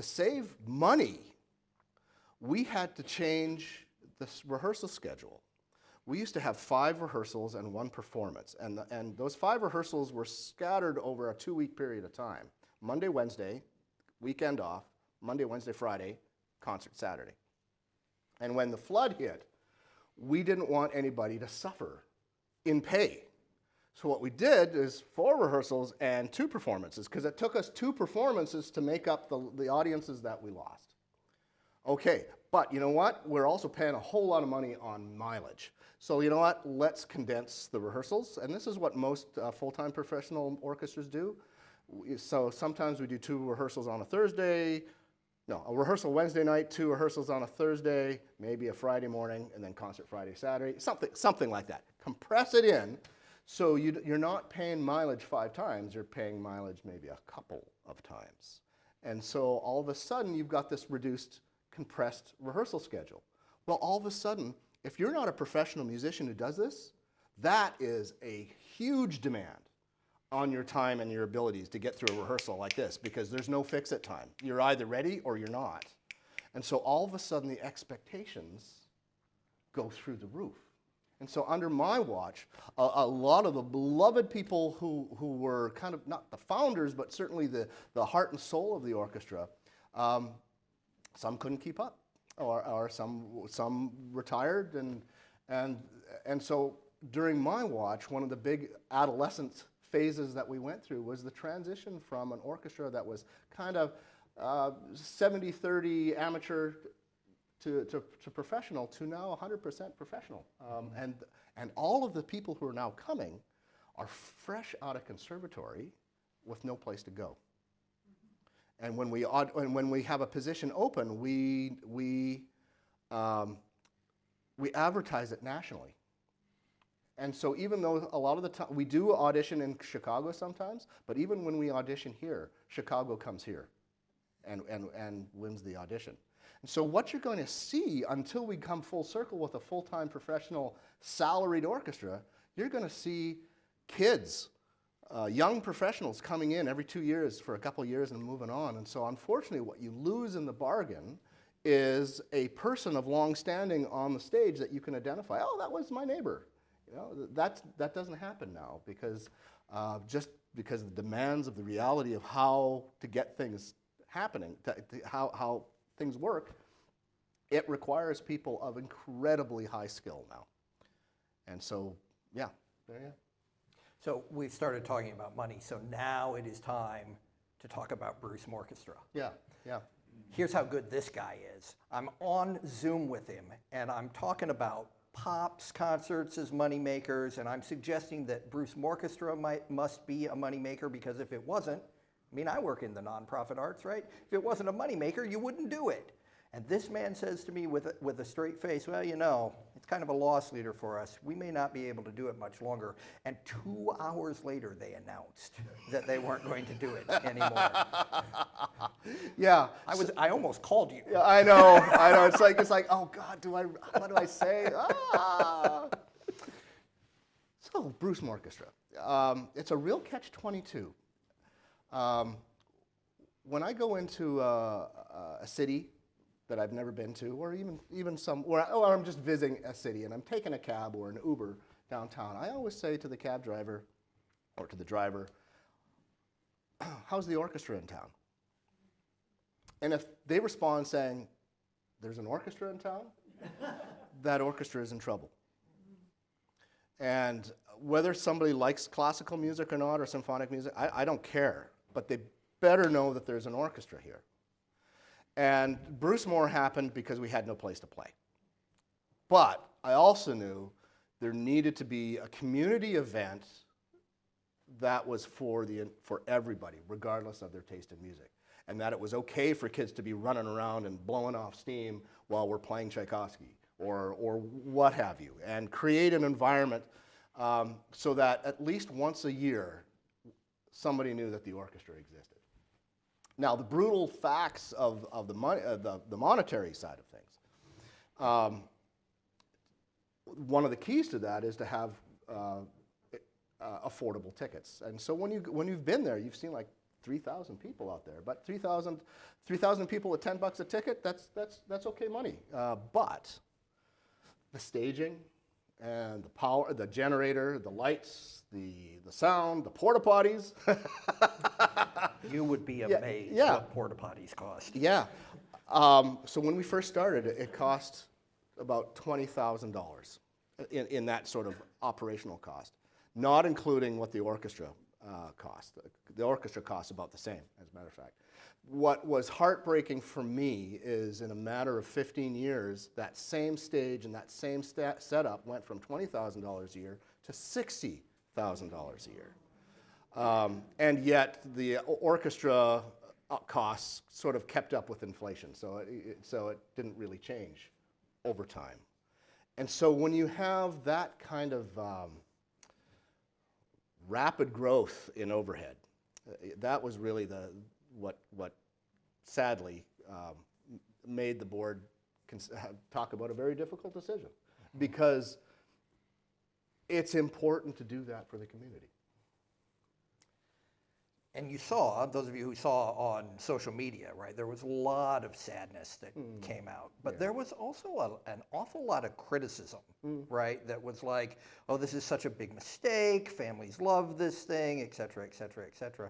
save money, we had to change the rehearsal schedule. We used to have 5 rehearsals and 1 performance, and those 5 rehearsals were scattered over a 2-week period of time. Monday, Wednesday, weekend off, Monday, Wednesday, Friday, concert Saturday. And when the flood hit, we didn't want anybody to suffer in pay. So what we did is 4 rehearsals and 2 performances, because it took us 2 performances to make up the audiences that we lost. Okay, but you know what? We're also paying a whole lot of money on mileage. So you know what? Let's condense the rehearsals, and this is what most full-time professional orchestras do. So sometimes we do 2 rehearsals on a Thursday, a rehearsal Wednesday night, 2 rehearsals on a Thursday, maybe a Friday morning, and then concert Friday, Saturday, something like that. Compress it in. So you're not paying mileage 5 times, you're paying mileage maybe a couple of times. And so all of a sudden, you've got this reduced, compressed rehearsal schedule. Well, all of a sudden, if you're not a professional musician who does this, that is a huge demand on your time and your abilities to get through a rehearsal like this, because there's no fix-it time. You're either ready or you're not. And so all of a sudden, the expectations go through the roof. And so under my watch, a lot of the beloved people who were kind of not the founders, but certainly the heart and soul of the orchestra, some couldn't keep up, or some retired, and so during my watch, one of the big adolescent phases that we went through was the transition from an orchestra that was kind of 70-30 amateur to professional to now 100% professional. And all of the people who are now coming are fresh out of conservatory with no place to go. And when we have a position open, we advertise it nationally. And so even though a lot of the time, we do audition in Chicago sometimes, but even when we audition here, Chicago comes here and wins the audition. And so what you're going to see until we come full circle with a full-time professional salaried orchestra, you're going to see kids, young professionals coming in every 2 years for a couple years and moving on. And so unfortunately what you lose in the bargain is a person of long standing on the stage that you can identify. Oh, that was my neighbor. You know, that doesn't happen now because just because the demands of the reality of how to get things happening, how things work, it requires people of incredibly high skill now. And so, yeah, there you go. So we've started talking about money, so now it is time to talk about Bruce Orchestra. Yeah. Here's how good this guy is. I'm on Zoom with him, and I'm talking about pops, concerts as money makers, and I'm suggesting that Bruce Orchestra must be a money maker, because if it wasn't, I mean, I work in the nonprofit arts, right? If it wasn't a money maker, you wouldn't do it. And this man says to me with a straight face, well, you know, it's kind of a loss leader for us. We may not be able to do it much longer. And 2 hours later, they announced that they weren't going to do it anymore. Yeah. I almost called you. Yeah, I know. It's like, oh God, what do I say? Ah. So, Bruce Orchestra. It's a real catch-22. When I go into a city that I've never been to, or even or I'm just visiting a city and I'm taking a cab or an Uber downtown, I always say to the cab driver or to the driver, how's the orchestra in town? And if they respond saying, there's an orchestra in town, that orchestra is in trouble. And whether somebody likes classical music or not, or symphonic music, I don't care. But they better know that there's an orchestra here. And Bruce Moore happened because we had no place to play. But I also knew there needed to be a community event that was for everybody, regardless of their taste in music. And that it was okay for kids to be running around and blowing off steam while we're playing Tchaikovsky or what have you, and create an environment so that at least once a year, somebody knew that the orchestra existed. Now, the brutal facts of the monetary side of things, one of the keys to that is to have affordable tickets. And so when you've been there, you've seen like 3,000 people out there. But 3,000 people at $10 a ticket, that's okay money. But the staging and the power, the generator, the lights, the sound, the porta potties. You would be amazed what porta potties cost. Yeah. So when we first started, it cost about $20,000 in that sort of operational cost, not including what the orchestra cost. The orchestra costs about the same, as a matter of fact. What was heartbreaking for me is in a matter of 15 years, that same stage and that same setup went from $20,000 a year to $60,000 a year. And yet the orchestra costs sort of kept up with inflation, so it didn't really change over time. And so when you have that kind of rapid growth in overhead, that was really what sadly made the board talk about a very difficult decision, because it's important to do that for the community. And you saw, those of you who saw on social media, right, there was a lot of sadness that came out. But there was also an awful lot of criticism, right, that was like, oh, this is such a big mistake, families love this thing, et cetera, et cetera, et cetera.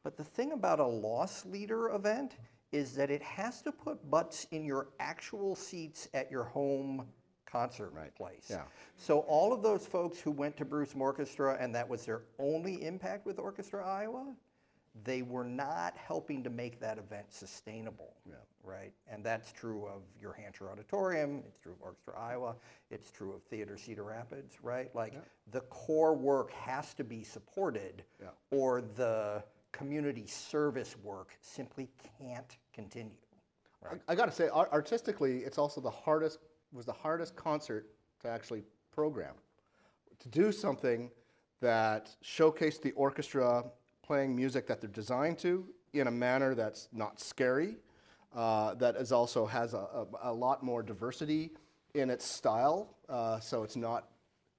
But the thing about a loss leader event is that it has to put butts in your actual seats at your home concert place. Yeah. So all of those folks who went to Bruce Orchestra and that was their only impact with Orchestra Iowa, they were not helping to make that event sustainable, right? And that's true of your Hansher Auditorium, it's true of Orchestra Iowa, it's true of Theater Cedar Rapids, right? Like the core work has to be supported or the community service work simply can't continue. Right? I got to say, artistically, it's also the hardest concert to actually program. To do something that showcased the orchestra playing music that they're designed to in a manner that's not scary, that is also has a lot more diversity in its style. So it's not,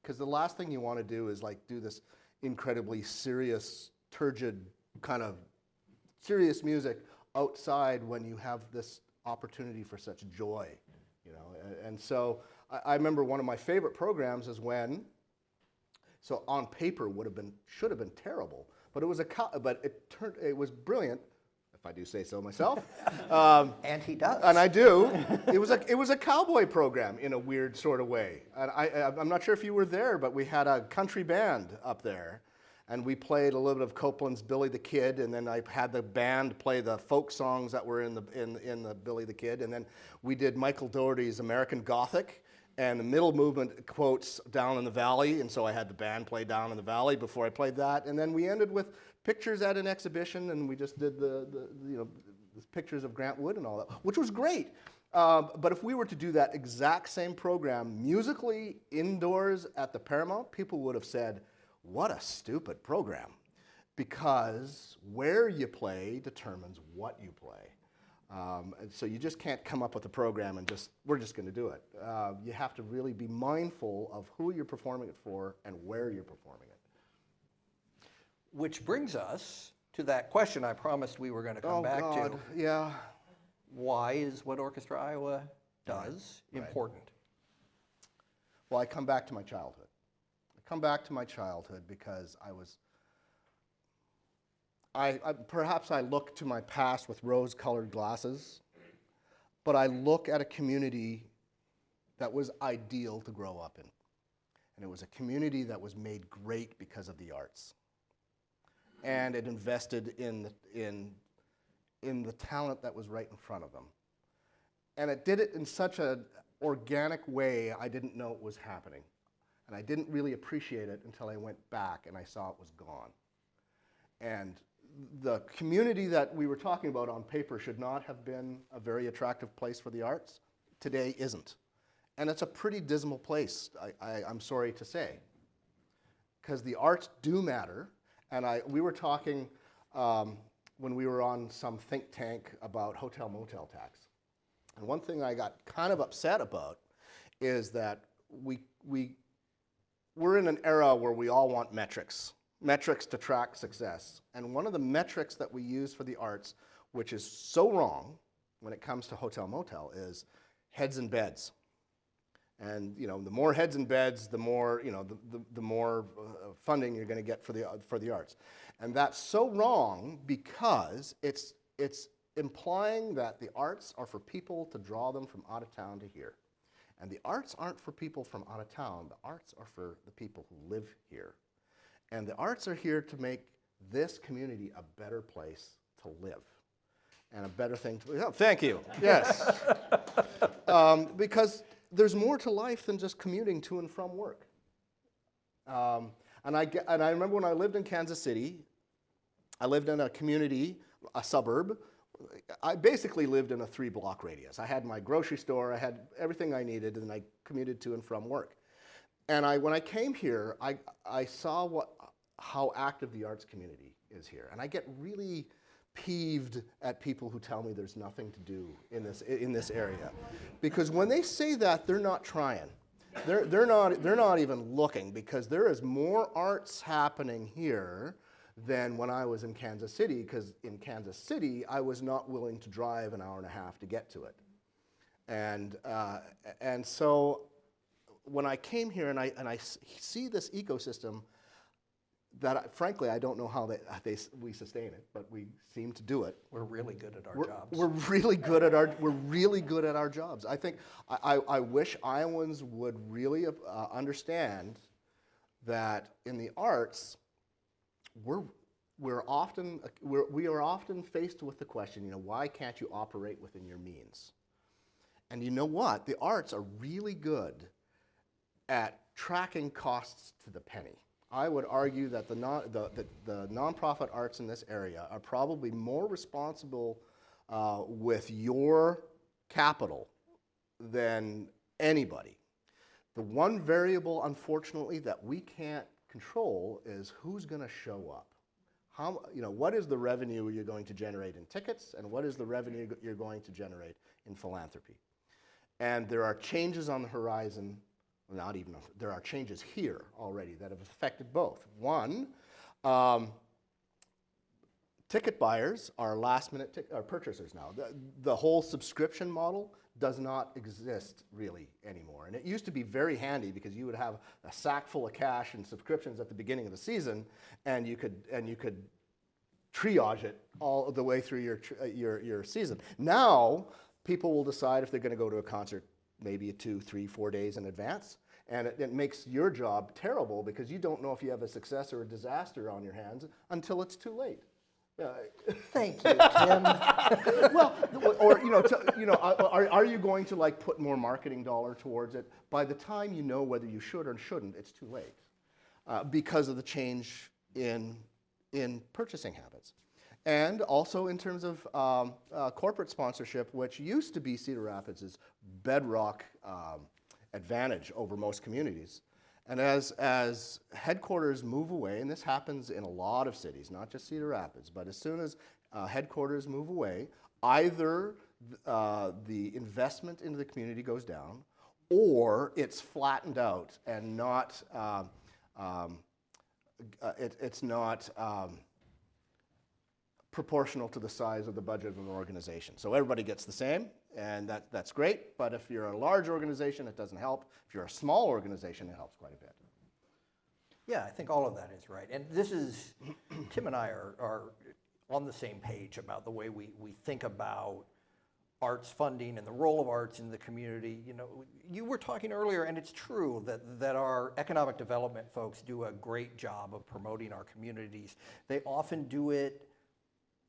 because the last thing you want to do is like do this incredibly serious, turgid kind of serious music outside when you have this opportunity for such joy, you know. And so I remember one of my favorite programs is when, so on paper should have been terrible, but it was it was brilliant, if I do say so myself. And he does. And I do. It was a cowboy program in a weird sort of way. And I'm not sure if you were there, but we had a country band up there, and we played a little bit of Copeland's Billy the Kid, and then I had the band play the folk songs that were in the Billy the Kid, and then we did Michael Dougherty's American Gothic and the middle movement quotes Down in the Valley, and so I had the band play Down in the Valley before I played that, and then we ended with pictures at an exhibition, and we just did the pictures of Grant Wood and all that, which was great. But if we were to do that exact same program musically indoors at the Paramount, people would have said, what a stupid program. Because where you play determines what you play. And so you just can't come up with a program and we're just going to do it. You have to really be mindful of who you're performing it for and where you're performing it. Which brings us to that question I promised we were going to come back to. Yeah. Why is what Orchestra Iowa does important? Well, I come back to my childhood. I come back to my childhood because perhaps I look to my past with rose-colored glasses, but I look at a community that was ideal to grow up in. And it was a community that was made great because of the arts. And it invested in the talent that was right in front of them. And it did it in such an organic way, I didn't know it was happening. And I didn't really appreciate it until I went back and I saw it was gone. And the community that we were talking about on paper should not have been a very attractive place for the arts. Today isn't. And it's a pretty dismal place, I'm sorry to say. Because the arts do matter. And we were talking when we were on some think tank about hotel motel tax. And one thing I got kind of upset about is that we're in an era where we all want metrics to track success. And one of the metrics that we use for the arts, which is so wrong when it comes to hotel motel, is heads and beds. And the more heads and beds, the more the more funding you're going to get for the arts. And that's so wrong because it's implying that the arts are for people to draw them from out of town to here. And the arts aren't for people from out of town. The arts are for the people who live here. And the arts are here to make this community a better place to live and a better thing to... Oh, thank you. Yes. Because there's more to life than just commuting to and from work. And I remember when I lived in Kansas City, I lived in a community, a suburb. I basically lived in a 3-block radius. I had my grocery store, I had everything I needed, and I commuted to and from work. And when I came here, I saw how active the arts community is here. And I get really peeved at people who tell me there's nothing to do in this area. Because when they say that, they're not trying. They're not even looking, because there is more arts happening here than when I was in Kansas City, because in Kansas City, I was not willing to drive an hour and a half to get to it. And so when I came here and I see this ecosystem that, frankly, I don't know how we sustain it, but we seem to do it. We're really good at our jobs. We're really good at our jobs. I think I wish Iowans would really understand that in the arts, we are often faced with the question, why can't you operate within your means? And you know what? The arts are really good at tracking costs to the penny. I would argue that the nonprofit arts in this area are probably more responsible with your capital than anybody. The one variable, unfortunately, that we can't control is who's going to show up. What is the revenue you're going to generate in tickets, and what is the revenue you're going to generate in philanthropy? And there are changes on the horizon. There are changes here already that have affected both. One, ticket buyers are last-minute purchasers now. The whole subscription model does not exist really anymore. And it used to be very handy because you would have a sack full of cash and subscriptions at the beginning of the season, and you could triage it all the way through your season. Now, people will decide if they're going to go to a concert maybe 2, 3, 4 days in advance. And it makes your job terrible because you don't know if you have a success or a disaster on your hands until it's too late. Thank you, Tim. Well, or are you going to put more marketing dollar towards it? By the time you know whether you should or shouldn't, it's too late because of the change in purchasing habits. And also in terms of corporate sponsorship, which used to be Cedar Rapids' bedrock advantage over most communities. And as headquarters move away, and this happens in a lot of cities, not just Cedar Rapids, but as soon as headquarters move away, either the investment into the community goes down, or it's flattened out and not, it's not proportional to the size of the budget of an organization. So everybody gets the same, and that's great, but if you're a large organization, it doesn't help. If you're a small organization, it helps quite a bit. Yeah, I think all of that is right. And this is, Tim and I are on the same page about the way we think about arts funding and the role of arts in the community. You know, you were talking earlier, and it's true that our economic development folks do a great job of promoting our communities. They often do it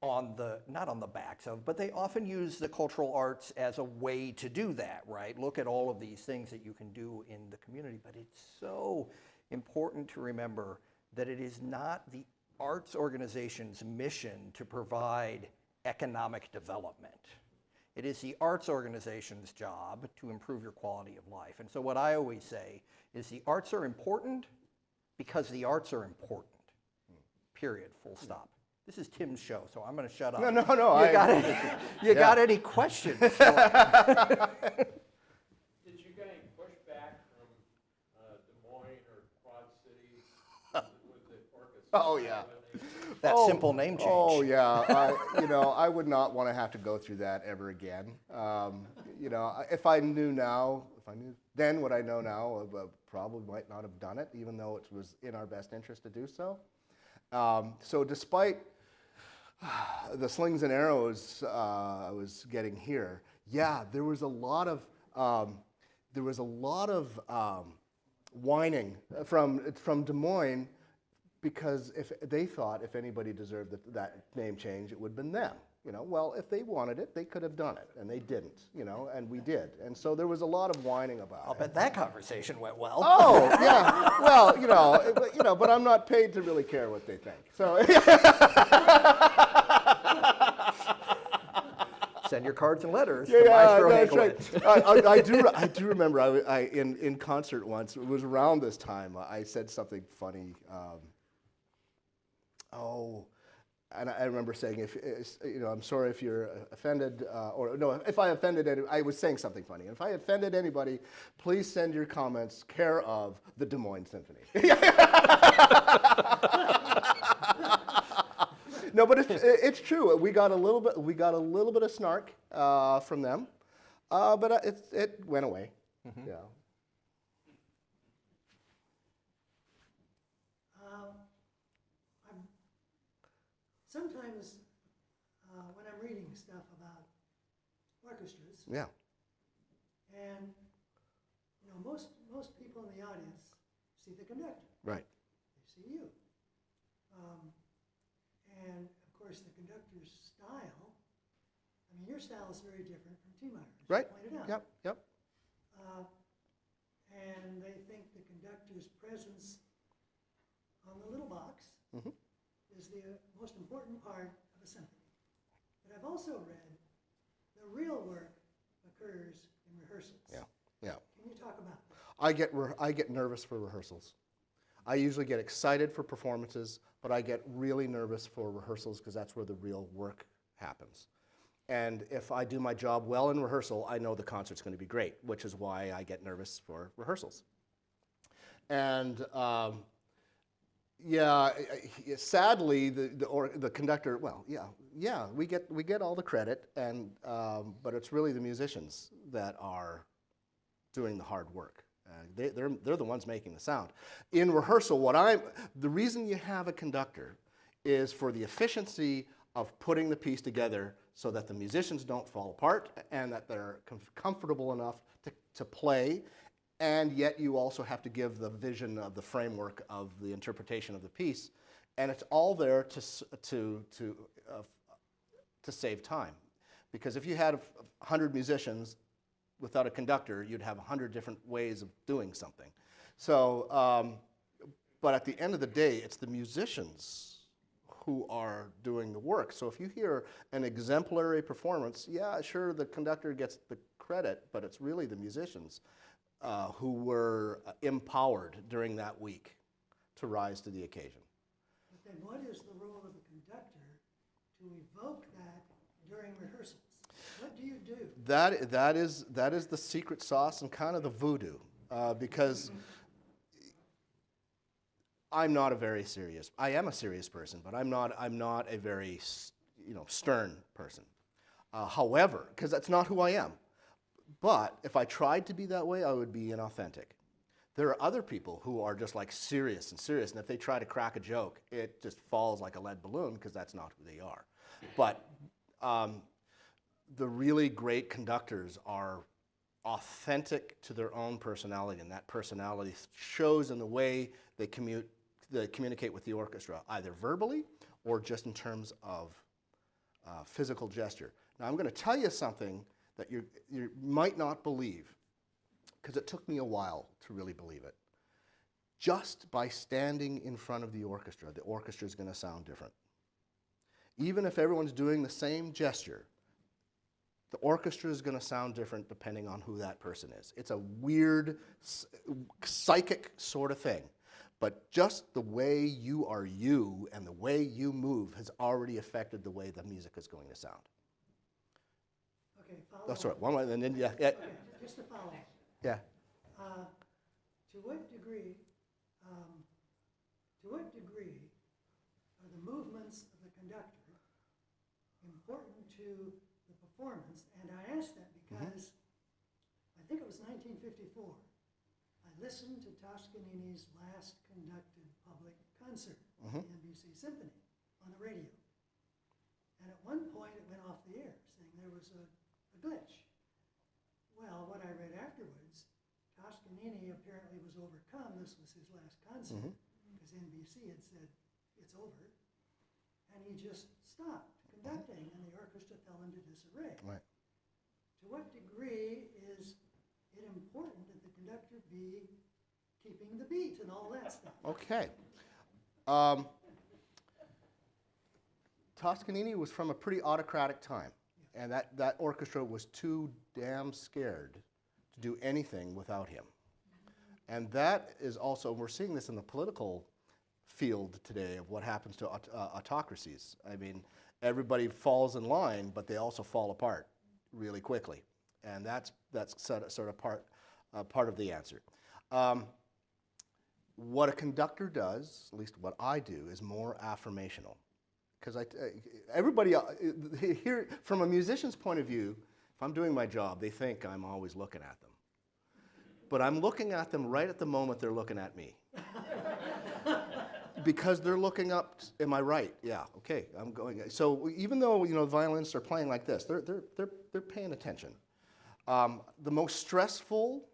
not on the backs of, but they often use the cultural arts as a way to do that, right? Look at all of these things that you can do in the community, but it's so important to remember that it is not the arts organization's mission to provide economic development. It is the arts organization's job to improve your quality of life. And so what I always say is the arts are important because the arts are important, period, full stop. This is Tim's show, so I'm going to shut up. No. Got any questions? Did you get any pushback from Des Moines or Quad Cities with the orchestra? Oh, yeah. That simple name change. Oh, yeah. I would not want to have to go through that ever again. If I knew then what I know now, I probably might not have done it, even though it was in our best interest to do so. So despite the slings and arrows I was getting here, yeah, there was a lot of whining from Des Moines, because if they thought if anybody deserved that name change, it would have been them. Well, if they wanted it, they could have done it, and they didn't. And we did, and so there was a lot of whining about it. I'll bet that conversation went well. Oh, yeah. Well, but I'm not paid to really care what they think. So Send your cards and letters to Maestro that's Hankewich. right. I do remember. In concert once. It was around this time. I said something funny. And I remember saying, I'm sorry if you're offended, if I offended anybody, I was saying something funny. If I offended anybody, please send your comments care of the Des Moines Symphony. No, but it's true. We got a little bit of snark from them, but it went away. Mm-hmm. Yeah. Sometimes when I'm reading stuff about orchestras, yeah, and most people in the audience see the conductor. Right. They see you, and of course the conductor's style. I mean, your style is very different from T. Myers. Right. You pointed out. Yep. And they think the conductor's presence on the little box. Mm-hmm. Is the most important part of a symphony. But I've also read the real work occurs in rehearsals. Yeah. Can you talk about that? I get nervous for rehearsals. I usually get excited for performances, but I get really nervous for rehearsals because that's where the real work happens. And if I do my job well in rehearsal, I know the concert's going to be great, which is why I get nervous for rehearsals. And sadly, the conductor. Well, we get all the credit, and but it's really the musicians that are doing the hard work. They're the ones making the sound. In rehearsal, the reason you have a conductor is for the efficiency of putting the piece together, so that the musicians don't fall apart and that they're comfortable enough to play. And yet you also have to give the vision of the framework of the interpretation of the piece, and it's all there to save time. Because if you had 100 musicians without a conductor, you'd have 100 different ways of doing something. So, but at the end of the day, it's the musicians who are doing the work. So if you hear an exemplary performance, yeah, sure, the conductor gets the credit, but it's really the musicians who were empowered during that week to rise to the occasion. But then what is the role of the conductor to evoke that during rehearsals? What do you do? That is the secret sauce and kind of the voodoo, because I'm not a very serious. I am a serious person, but I'm not a very stern person. However, because that's not who I am. But if I tried to be that way, I would be inauthentic. There are other people who are just like serious, and if they try to crack a joke, it just falls like a lead balloon because that's not who they are. But the really great conductors are authentic to their own personality, and that personality shows in the way they communicate with the orchestra, either verbally or just in terms of physical gesture. Now, I'm going to tell you something that you might not believe, because it took me a while to really believe it. Just by standing in front of the orchestra is going to sound different. Even if everyone's doing the same gesture, the orchestra is going to sound different depending on who that person is. It's a weird, psychic sort of thing. But just the way you are you and the way you move has already affected the way the music is going to sound. Okay, follow That's on. right. One way, and then yeah. Okay, just to follow. Yeah. To what degree are the movements of the conductor important to the performance? And I ask that because I think it was 1954. I listened to Toscanini's last conducted public concert at the NBC Symphony on the radio. And at one point it went off the air, saying there was a glitch. Well, what I read afterwards, Toscanini apparently was overcome. This was his last concert because NBC had said it's over. And he just stopped conducting and the orchestra fell into disarray. Right. To what degree is it important that the conductor be keeping the beat and all that stuff? Okay. Toscanini was from a pretty autocratic time, and that orchestra was too damn scared to do anything without him. And that is also, we're seeing this in the political field today of what happens to autocracies. I mean, everybody falls in line, but they also fall apart really quickly. And that's sort of part of the answer. What a conductor does, at least what I do, is more affirmational. Because everybody here, from a musician's point of view, if I'm doing my job, they think I'm always looking at them. But I'm looking at them right at the moment they're looking at me. Because they're looking up, am I right? Yeah, okay, I'm going. So even though the violinists are playing like this, they're paying attention. The most stressful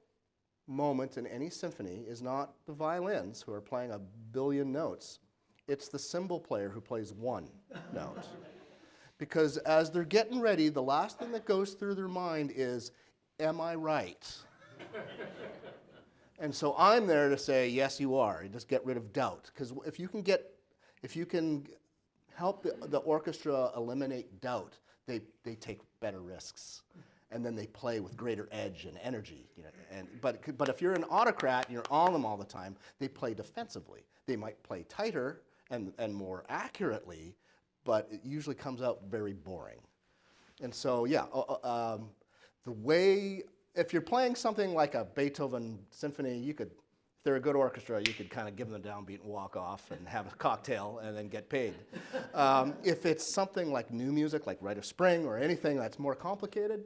moment in any symphony is not the violins who are playing a billion notes. It's the cymbal player who plays one note. Because as they're getting ready, the last thing that goes through their mind is, am I right? And so I'm there to say, yes, you are. You just get rid of doubt. Because if you can help the orchestra eliminate doubt, they take better risks. And then they play with greater edge and energy. But if you're an autocrat and you're on them all the time, they play defensively. They might play tighter and more accurately, but it usually comes out very boring. And so, yeah, the way, if you're playing something like a Beethoven symphony, if they're a good orchestra, you could kind of give them the downbeat and walk off and have a cocktail and then get paid. If it's something like new music, like Rite of Spring or anything that's more complicated,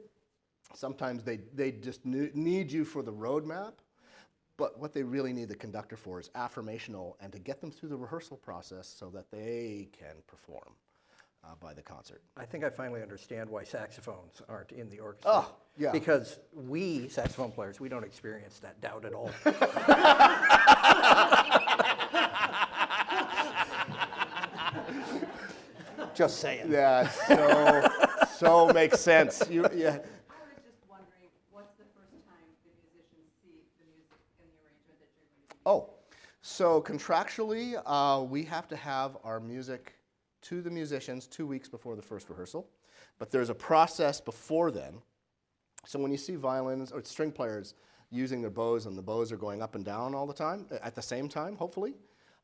sometimes they just need you for the roadmap. But what they really need the conductor for is affirmational and to get them through the rehearsal process so that they can perform by the concert. I think I finally understand why saxophones aren't in the orchestra. Oh, yeah. Because we, saxophone players, we don't experience that doubt at all. Just saying. Yeah, so makes sense. Yeah. I was just wondering, what's the first time the musicians see the music in the arrangement that you're going to be using? Oh, so contractually, we have to have our music to the musicians 2 weeks before the first rehearsal, but there's a process before then. So when you see violins or string players using their bows and the bows are going up and down all the time, at the same time, hopefully,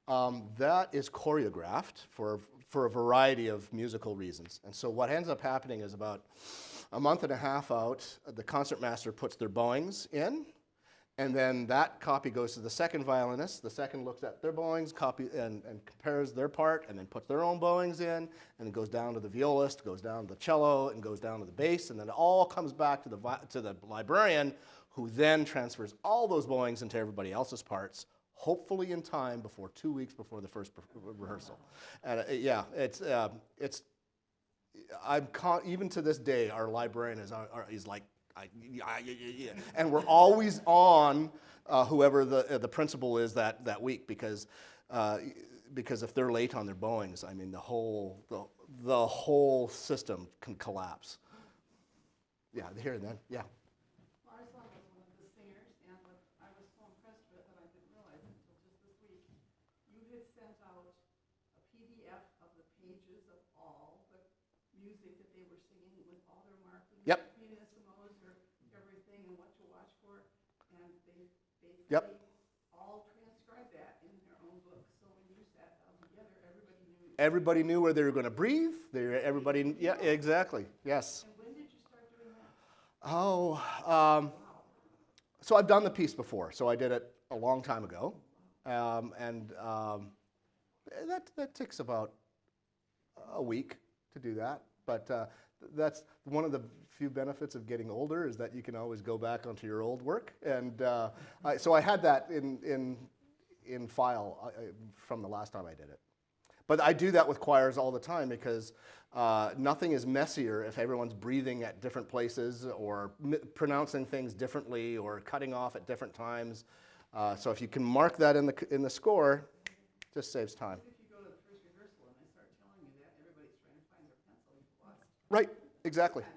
that is choreographed for a variety of musical reasons. And so what ends up happening is about a month and a half out, the concertmaster puts their bowings in, and then that copy goes to the second violinist. The second looks at their bowings, and compares their part, and then puts their own bowings in, and it goes down to the violist, goes down to the cello, and goes down to the bass, and then it all comes back to the librarian, who then transfers all those bowings into everybody else's parts, hopefully in time before 2 weeks before the first rehearsal. And even to this day, our librarian is like, and we're always on whoever the principal is that week, because if they're late on their bowings, I mean the whole system can collapse. Yeah, here and then. Yeah. Lars was one of the singers, and what I was so impressed with, and I didn't realize it until just this week, you had sent out a PDF of the pages of all the music that they were singing with all their markings. Yep. Pianissimos or everything and what to watch for, and they basically Yep. all transcribed that in their own books. So when you sat down together, everybody knew. Everybody knew where they were going to breathe. Yeah, exactly. Yes. And when did you start doing that? So I've done the piece before. So I did it a long time ago, that takes about a week to do that. But that's one of the few benefits of getting older, is that you can always go back onto your old work. And so I had that in file from the last time I did it. But I do that with choirs all the time, because nothing is messier if everyone's breathing at different places, or pronouncing things differently, or cutting off at different times. So if you can mark that in the score, it just saves time. If you go to the first rehearsal and I start telling you that, everybody's trying to find their pencil, you've lost. Right, exactly. And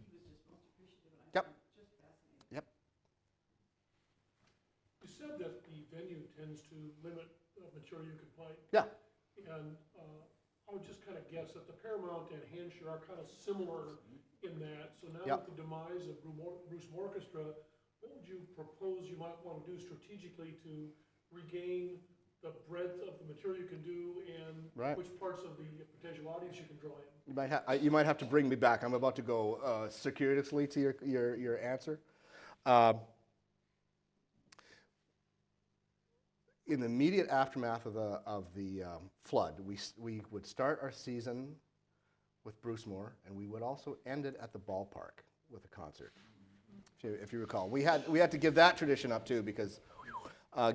he was just most appreciative, and I Yep. found it just fascinating. Yep. You said that the venue tends to limit the material you can play, Yeah. and I would just kind of guess that the Paramount and Hampshire are kind of similar in that. So now Yep. with the demise of Bruce Orchestra, what would you propose you might want to do strategically to regain the breadth of the material you can do, and Right. which parts of the potential audience you can draw in? You might have to bring me back. I'm about to go circuitously to your answer. In the immediate aftermath of the flood, we would start our season with Bruce Moore, and we would also end it at the ballpark with a concert. If you recall, we had to give that tradition up too, because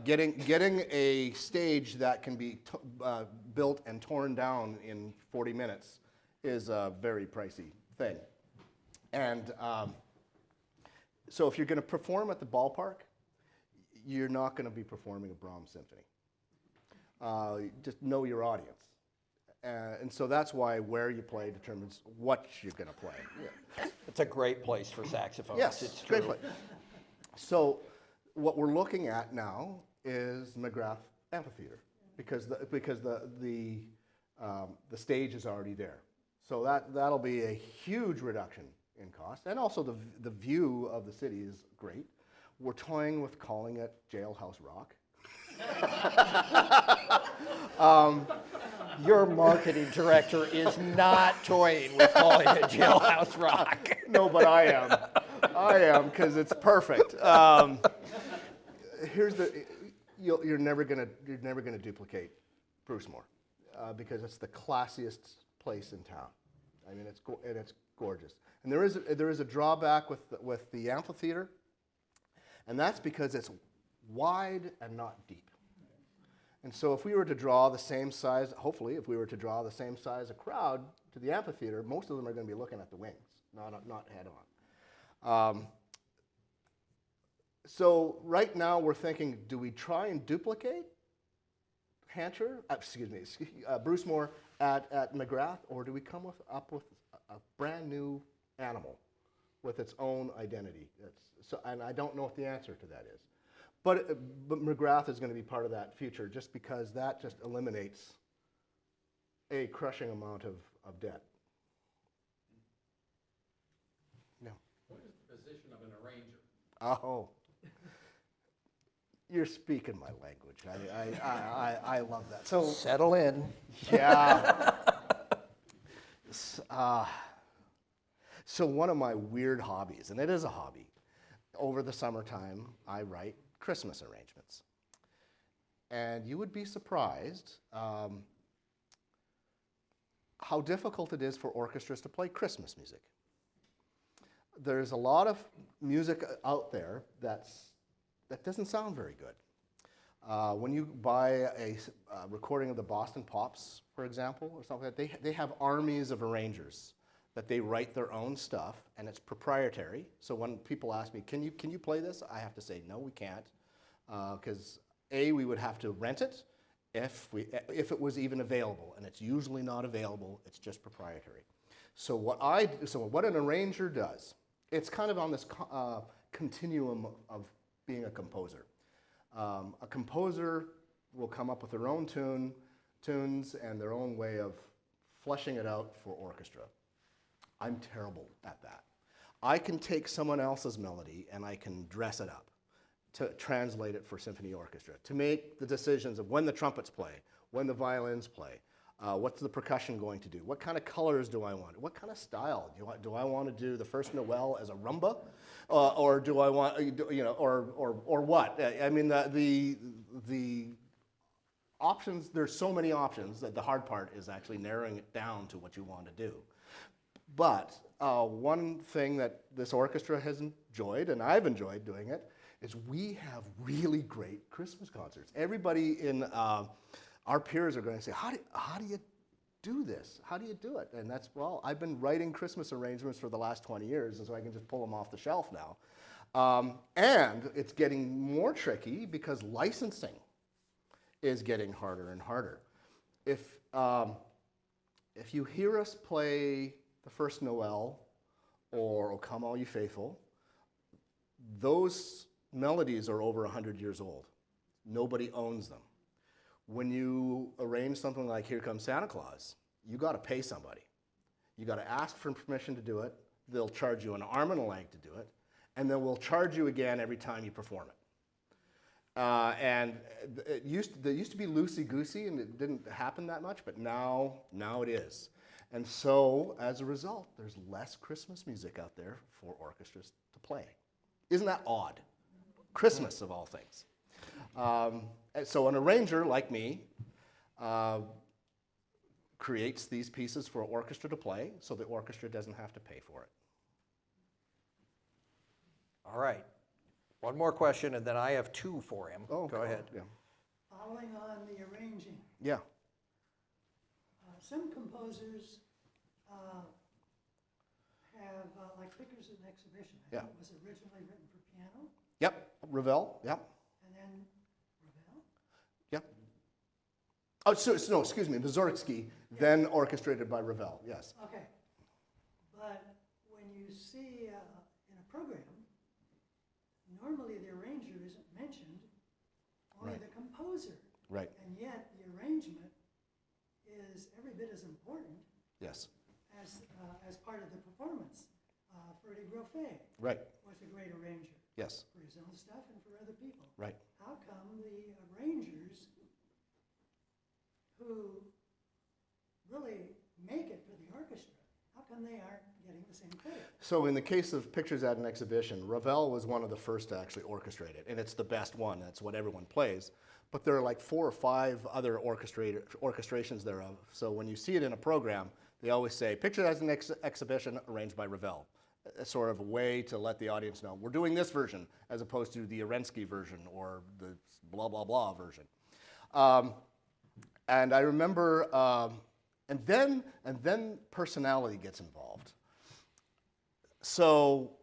getting a stage that can be built and torn down in 40 minutes is a very pricey thing. And so if you're going to perform at the ballpark, you're not going to be performing a Brahms symphony. Just know your audience. And so that's why where you play determines what you're going to play. Yeah. It's a great place for saxophones. Yes, It's great true. place. So what we're looking at now is McGrath Amphitheater, because the stage is already there. So that'll be a huge reduction in cost, and also the view of the city is great. We're toying with calling it Jailhouse Rock. Your marketing director is not toying with calling it Jailhouse Rock. No, but I am, because it's perfect. You're never gonna duplicate Bruce Moore, because it's the classiest place in town. I mean, it's gorgeous. And there is a drawback with the amphitheater, and that's because it's wide and not deep. And so if we were to draw the same size, hopefully, if we were to draw the same size a crowd to the amphitheater, most of them are going to be looking at the wings, not head on. So right now we're thinking, do we try and duplicate Bruce Moore at McGrath, or do we come up with a brand new animal with its own identity? And I don't know what the answer to that is. But McGrath is going to be part of that future, just because that just eliminates a crushing amount of debt. Yeah. What is the position of an arranger? Oh. You're speaking my language. I love that. So Settle in. yeah. So one of my weird hobbies, and it is a hobby, over the summertime, I write Christmas arrangements. And you would be surprised how difficult it is for orchestras to play Christmas music. There's a lot of music out there that doesn't sound very good. When you buy a recording of the Boston Pops, for example, or something like that, they have armies of arrangers that they write their own stuff, and it's proprietary. So when people ask me, can you play this? I have to say, no, we can't, because A, we would have to rent it if it was even available, and it's usually not available. It's just proprietary. So what an arranger does, it's kind of on this continuum of being a composer. A composer will come up with their own tunes and their own way of fleshing it out for orchestra. I'm terrible at that. I can take someone else's melody and I can dress it up to translate it for symphony orchestra, to make the decisions of when the trumpets play, when the violins play, what's the percussion going to do, what kind of colors do I want, what kind of style do I want to do the first Noel as a rumba, or do I want, or what? I mean, the options. There's so many options that the hard part is actually narrowing it down to what you want to do. But one thing that this orchestra has enjoyed, and I've enjoyed doing it, is we have really great Christmas concerts. Everybody in our peers are going to say, how do you do this? How do you do it? And that's, well, I've been writing Christmas arrangements for the last 20 years, and so I can just pull them off the shelf now. And it's getting more tricky because licensing is getting harder and harder. If you hear us play the first Noel or O Come All You Faithful, those melodies are over 100 years old. Nobody owns them. When you arrange something like Here Comes Santa Claus, you got to pay somebody. You got to ask for permission to do it. They'll charge you an arm and a leg to do it, and then we'll charge you again every time you perform it. And there used to be loosey-goosey, and it didn't happen that much, but now it is. And so, as a result, there's less Christmas music out there for orchestras to play. Isn't that odd? Christmas, of all things. So an arranger, like me, creates these pieces for orchestra to play, so the orchestra doesn't have to pay for it. All right. One more question, and then I have two for him. Oh, Go ahead. Yeah. Following on the arranging, Yeah. some composers have, like Pictures in Exhibition, I Yeah. think it was originally written for piano, Yep. Ravel. Yep. and then Ravel? Yep. Oh, no, excuse me, Mussorgsky, then orchestrated by Ravel. Yes. Okay. But when you see in a program, normally the arranger isn't mentioned, only Right. the composer. Right. And yet the arrangement is every bit as important Yes. as part of the performance. Freddie Groffet Right. was a great arranger Yes. for his own stuff and for other people. Right. How come the arrangers who really make it for the orchestra, how come they aren't getting the same credit? So in the case of Pictures at an Exhibition, Ravel was one of the first to actually orchestrate it, and it's the best one. That's what everyone plays. But there are like 4 or 5 other orchestrations thereof. So when you see it in a program, they always say, Pictures at an Exhibition arranged by Ravel. A sort of a way to let the audience know, we're doing this version, as opposed to the Arensky version or the blah, blah, blah version. And I remember, and then personality gets involved. So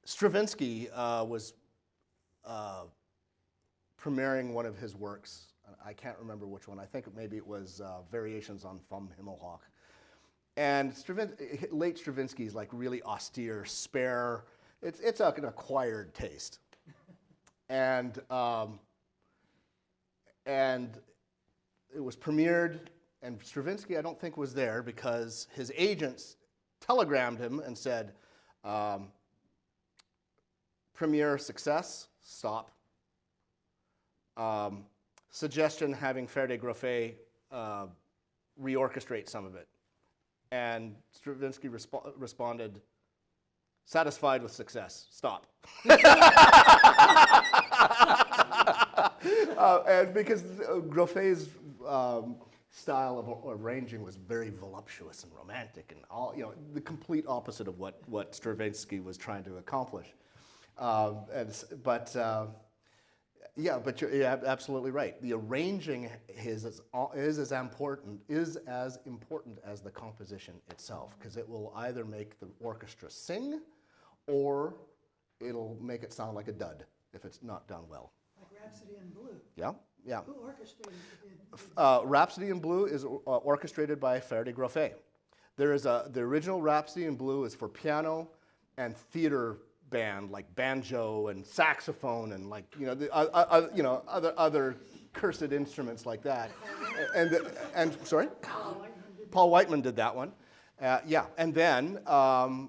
Stravinsky was premiering one of his works. I can't remember which one. I think maybe it was Variations on Vom Himmelhoch. And late Stravinsky is like really austere, spare. It's an acquired taste. And it was premiered And Stravinsky, I don't think, was there because his agents telegrammed him and said, premiere success, stop. Suggestion having Faire de Groffet reorchestrate some of it. And Stravinsky responded, satisfied with success, stop. And because Groffet's style of arranging was very voluptuous and romantic and all, the complete opposite of what Stravinsky was trying to accomplish. But you're absolutely right. The arranging is as important as the composition itself, because it will either make the orchestra sing, or it'll make it sound like a dud if it's not done well. Like Rhapsody in Blue. Yeah. Who orchestrated it? Rhapsody in Blue is orchestrated by Faire de Groffet. There is the original Rhapsody in Blue is for piano and theater band, like banjo and saxophone and other cursed instruments like that. and sorry, Paul Whiteman did that one. And then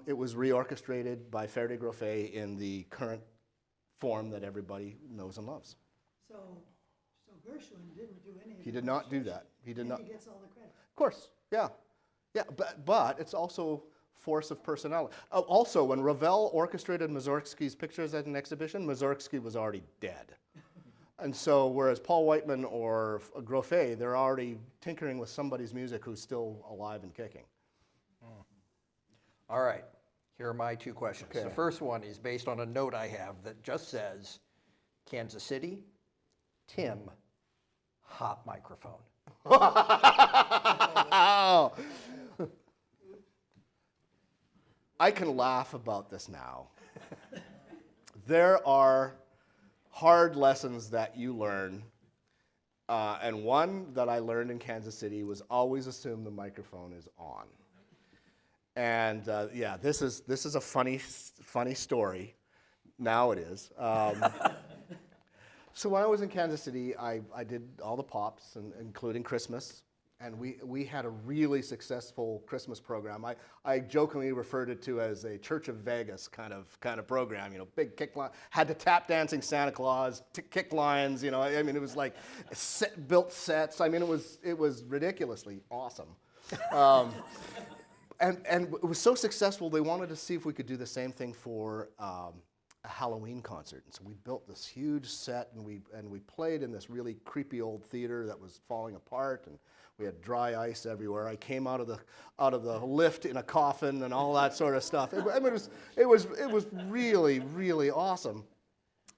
it was reorchestrated by Faire de Groffet in the current form that everybody knows and loves. So Gershwin didn't do any of He did not do that. He did not. He gets all the credit. Of course, yeah. But it's also force of personality. Also, when Ravel orchestrated Mussorgsky's pictures at an exhibition, Mussorgsky was already dead. And so, whereas Paul Whiteman or Groffet, they're already tinkering with somebody's music who's still alive and kicking. All right, here are my two questions. Okay. The first one is based on a note I have that just says, Kansas City, Tim, hot microphone. I can laugh about this now. There are hard lessons that you learn, and one that I learned in Kansas City was always assume the microphone is on. And this is a funny story. Now it is. So when I was in Kansas City, I did all the pops, including Christmas. And we had a really successful Christmas program. I jokingly referred it to as a Church of Vegas kind of program. Big kick line, had to tap dancing Santa Claus, kick lines. It was like built sets. It was ridiculously awesome. And it was so successful, they wanted to see if we could do the same thing for a Halloween concert. And so we built this huge set, and we played in this really creepy old theater that was falling apart, and we had dry ice everywhere. I came out of the lift in a coffin and all that sort of stuff. It was really, really awesome.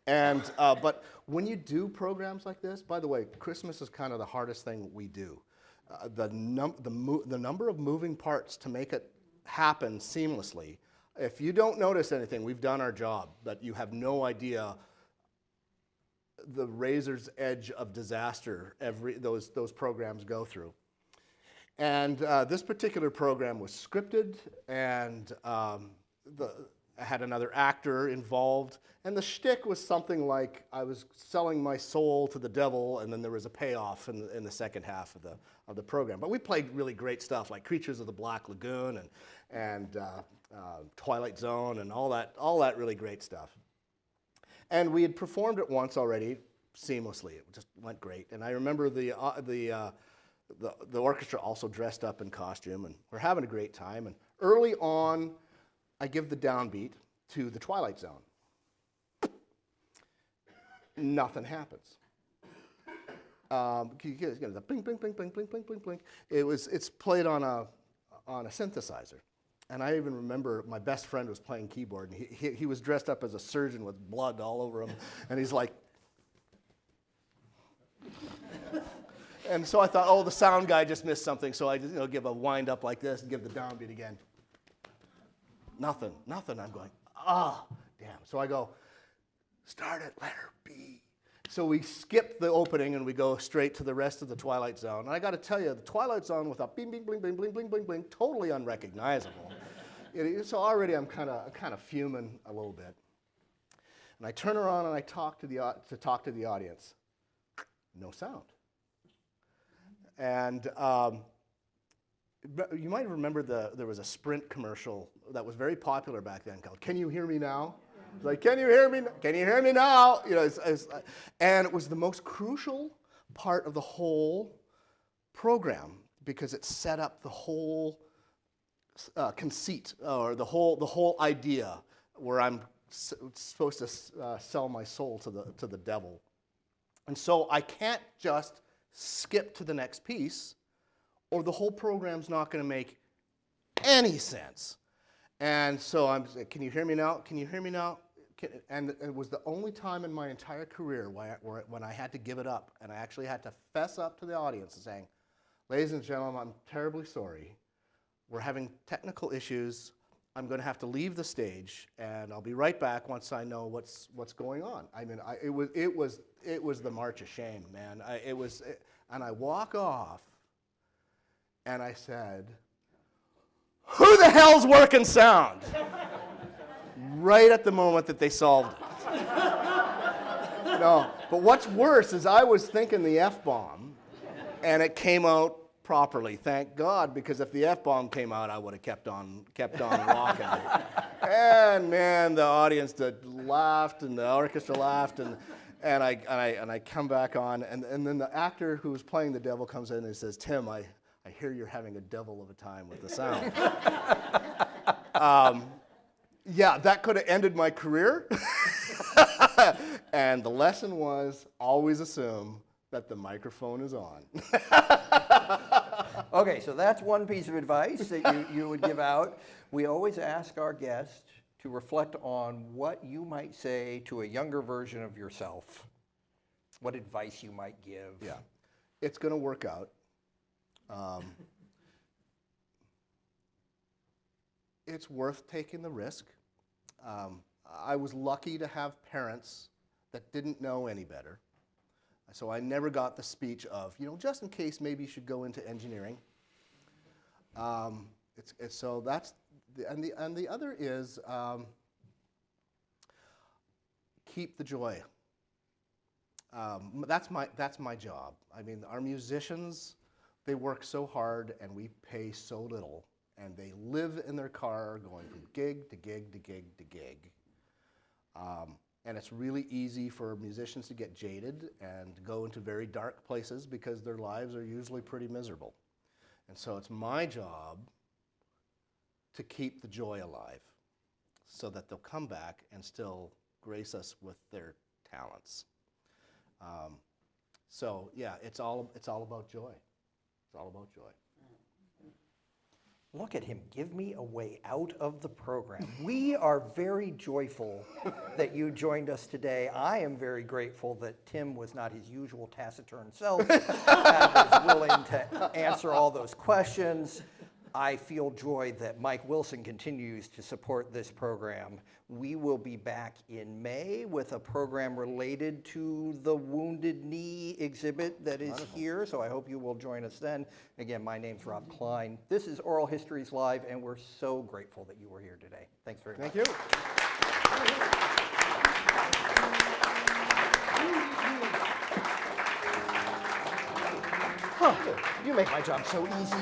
And but when you do programs like this, by the way, Christmas is kind of the hardest thing we do. The number of moving parts to make it happen seamlessly. If you don't notice anything, we've done our job, but you have no idea the razor's edge of disaster those programs go through. And this particular program was scripted, and had another actor involved, and the shtick was something like I was selling my soul to the devil, and then there was a payoff in the second half of the program. But we played really great stuff like Creatures of the Black Lagoon and Twilight Zone and all that really great stuff. And we had performed it once already seamlessly. It just went great. And I remember the orchestra also dressed up in costume, and we're having a great time. And early on, I give the downbeat to the Twilight Zone. Nothing happens. The blink, blink, blink, blink, blink, blink, blink, blink. It's played on a synthesizer. And I even remember my best friend was playing keyboard, and he was dressed up as a surgeon with blood all over him, and he's like, and so I thought, oh, the sound guy just missed something, so I just give a wind up like this and give the downbeat again. Nothing. I'm going, damn. So I go, start at letter B. So we skip the opening and we go straight to the rest of the Twilight Zone. And I got to tell you, the Twilight Zone without bing, bing, bling, bling, bling, bling, bling, bling, totally unrecognizable. So already I'm kind of fuming a little bit. And I turn around and I talk to the audience. No sound. And you might remember there was a Sprint commercial that was very popular back then called "Can You Hear Me Now?" It's like, "Can you hear me? Can you hear me now?" You know, and it was the most crucial part of the whole program because it set up the whole conceit or the whole idea where I'm supposed to sell my soul to the devil. And so I can't just skip to the next piece or the whole program's not going to make any sense. And so I'm saying, "Can you hear me now? Can you hear me now?" And it was the only time in my entire career when I had to give it up and I actually had to fess up to the audience and saying, "Ladies and gentlemen, I'm terribly sorry. We're having technical issues. I'm going to have to leave the stage, and I'll be right back once I know what's going on." I mean, it was the march of shame, man. And I walk off, and I said, "Who the hell's working sound?" Right at the moment that they solved it. No, but what's worse is I was thinking the F-bomb, and it came out properly, thank God, because if the F-bomb came out, I would have kept on walking. And man, the audience laughed, and the orchestra laughed, and I come back on, and then the actor who was playing the devil comes in and says, "Tim, I hear you're having a devil of a time with the sound." Yeah, that could have ended my career. And the lesson was always assume that the microphone is on. Okay, so that's one piece of advice that you would give out. We always ask our guests to reflect on what you might say to a younger version of yourself. What advice you might give. Yeah, it's going to work out. It's worth taking the risk. I was lucky to have parents that didn't know any better. So I never got the speech of, just in case, maybe you should go into engineering. So that's, and the other is keep the joy. That's my job. I mean, our musicians, they work so hard and we pay so little, and they live in their car going from gig to gig to gig to gig. And it's really easy for musicians to get jaded and go into very dark places because their lives are usually pretty miserable. And so it's my job to keep the joy alive so that they'll come back and still grace us with their talents. So yeah, it's all about joy. It's all about joy. Look at him, give me a way out of the program. We are very joyful that you joined us today. I am very grateful that Tim was not his usual taciturn self and was willing to answer all those questions. I feel joy that Mike Wilson continues to support this program. We will be back in May with a program related to the Wounded Knee exhibit that is here, so I hope you will join us then. Again, my name's Rob Klein. This is Oral Histories Live, and we're so grateful that you were here today. Thanks very much. Thank you. You make my job so easy.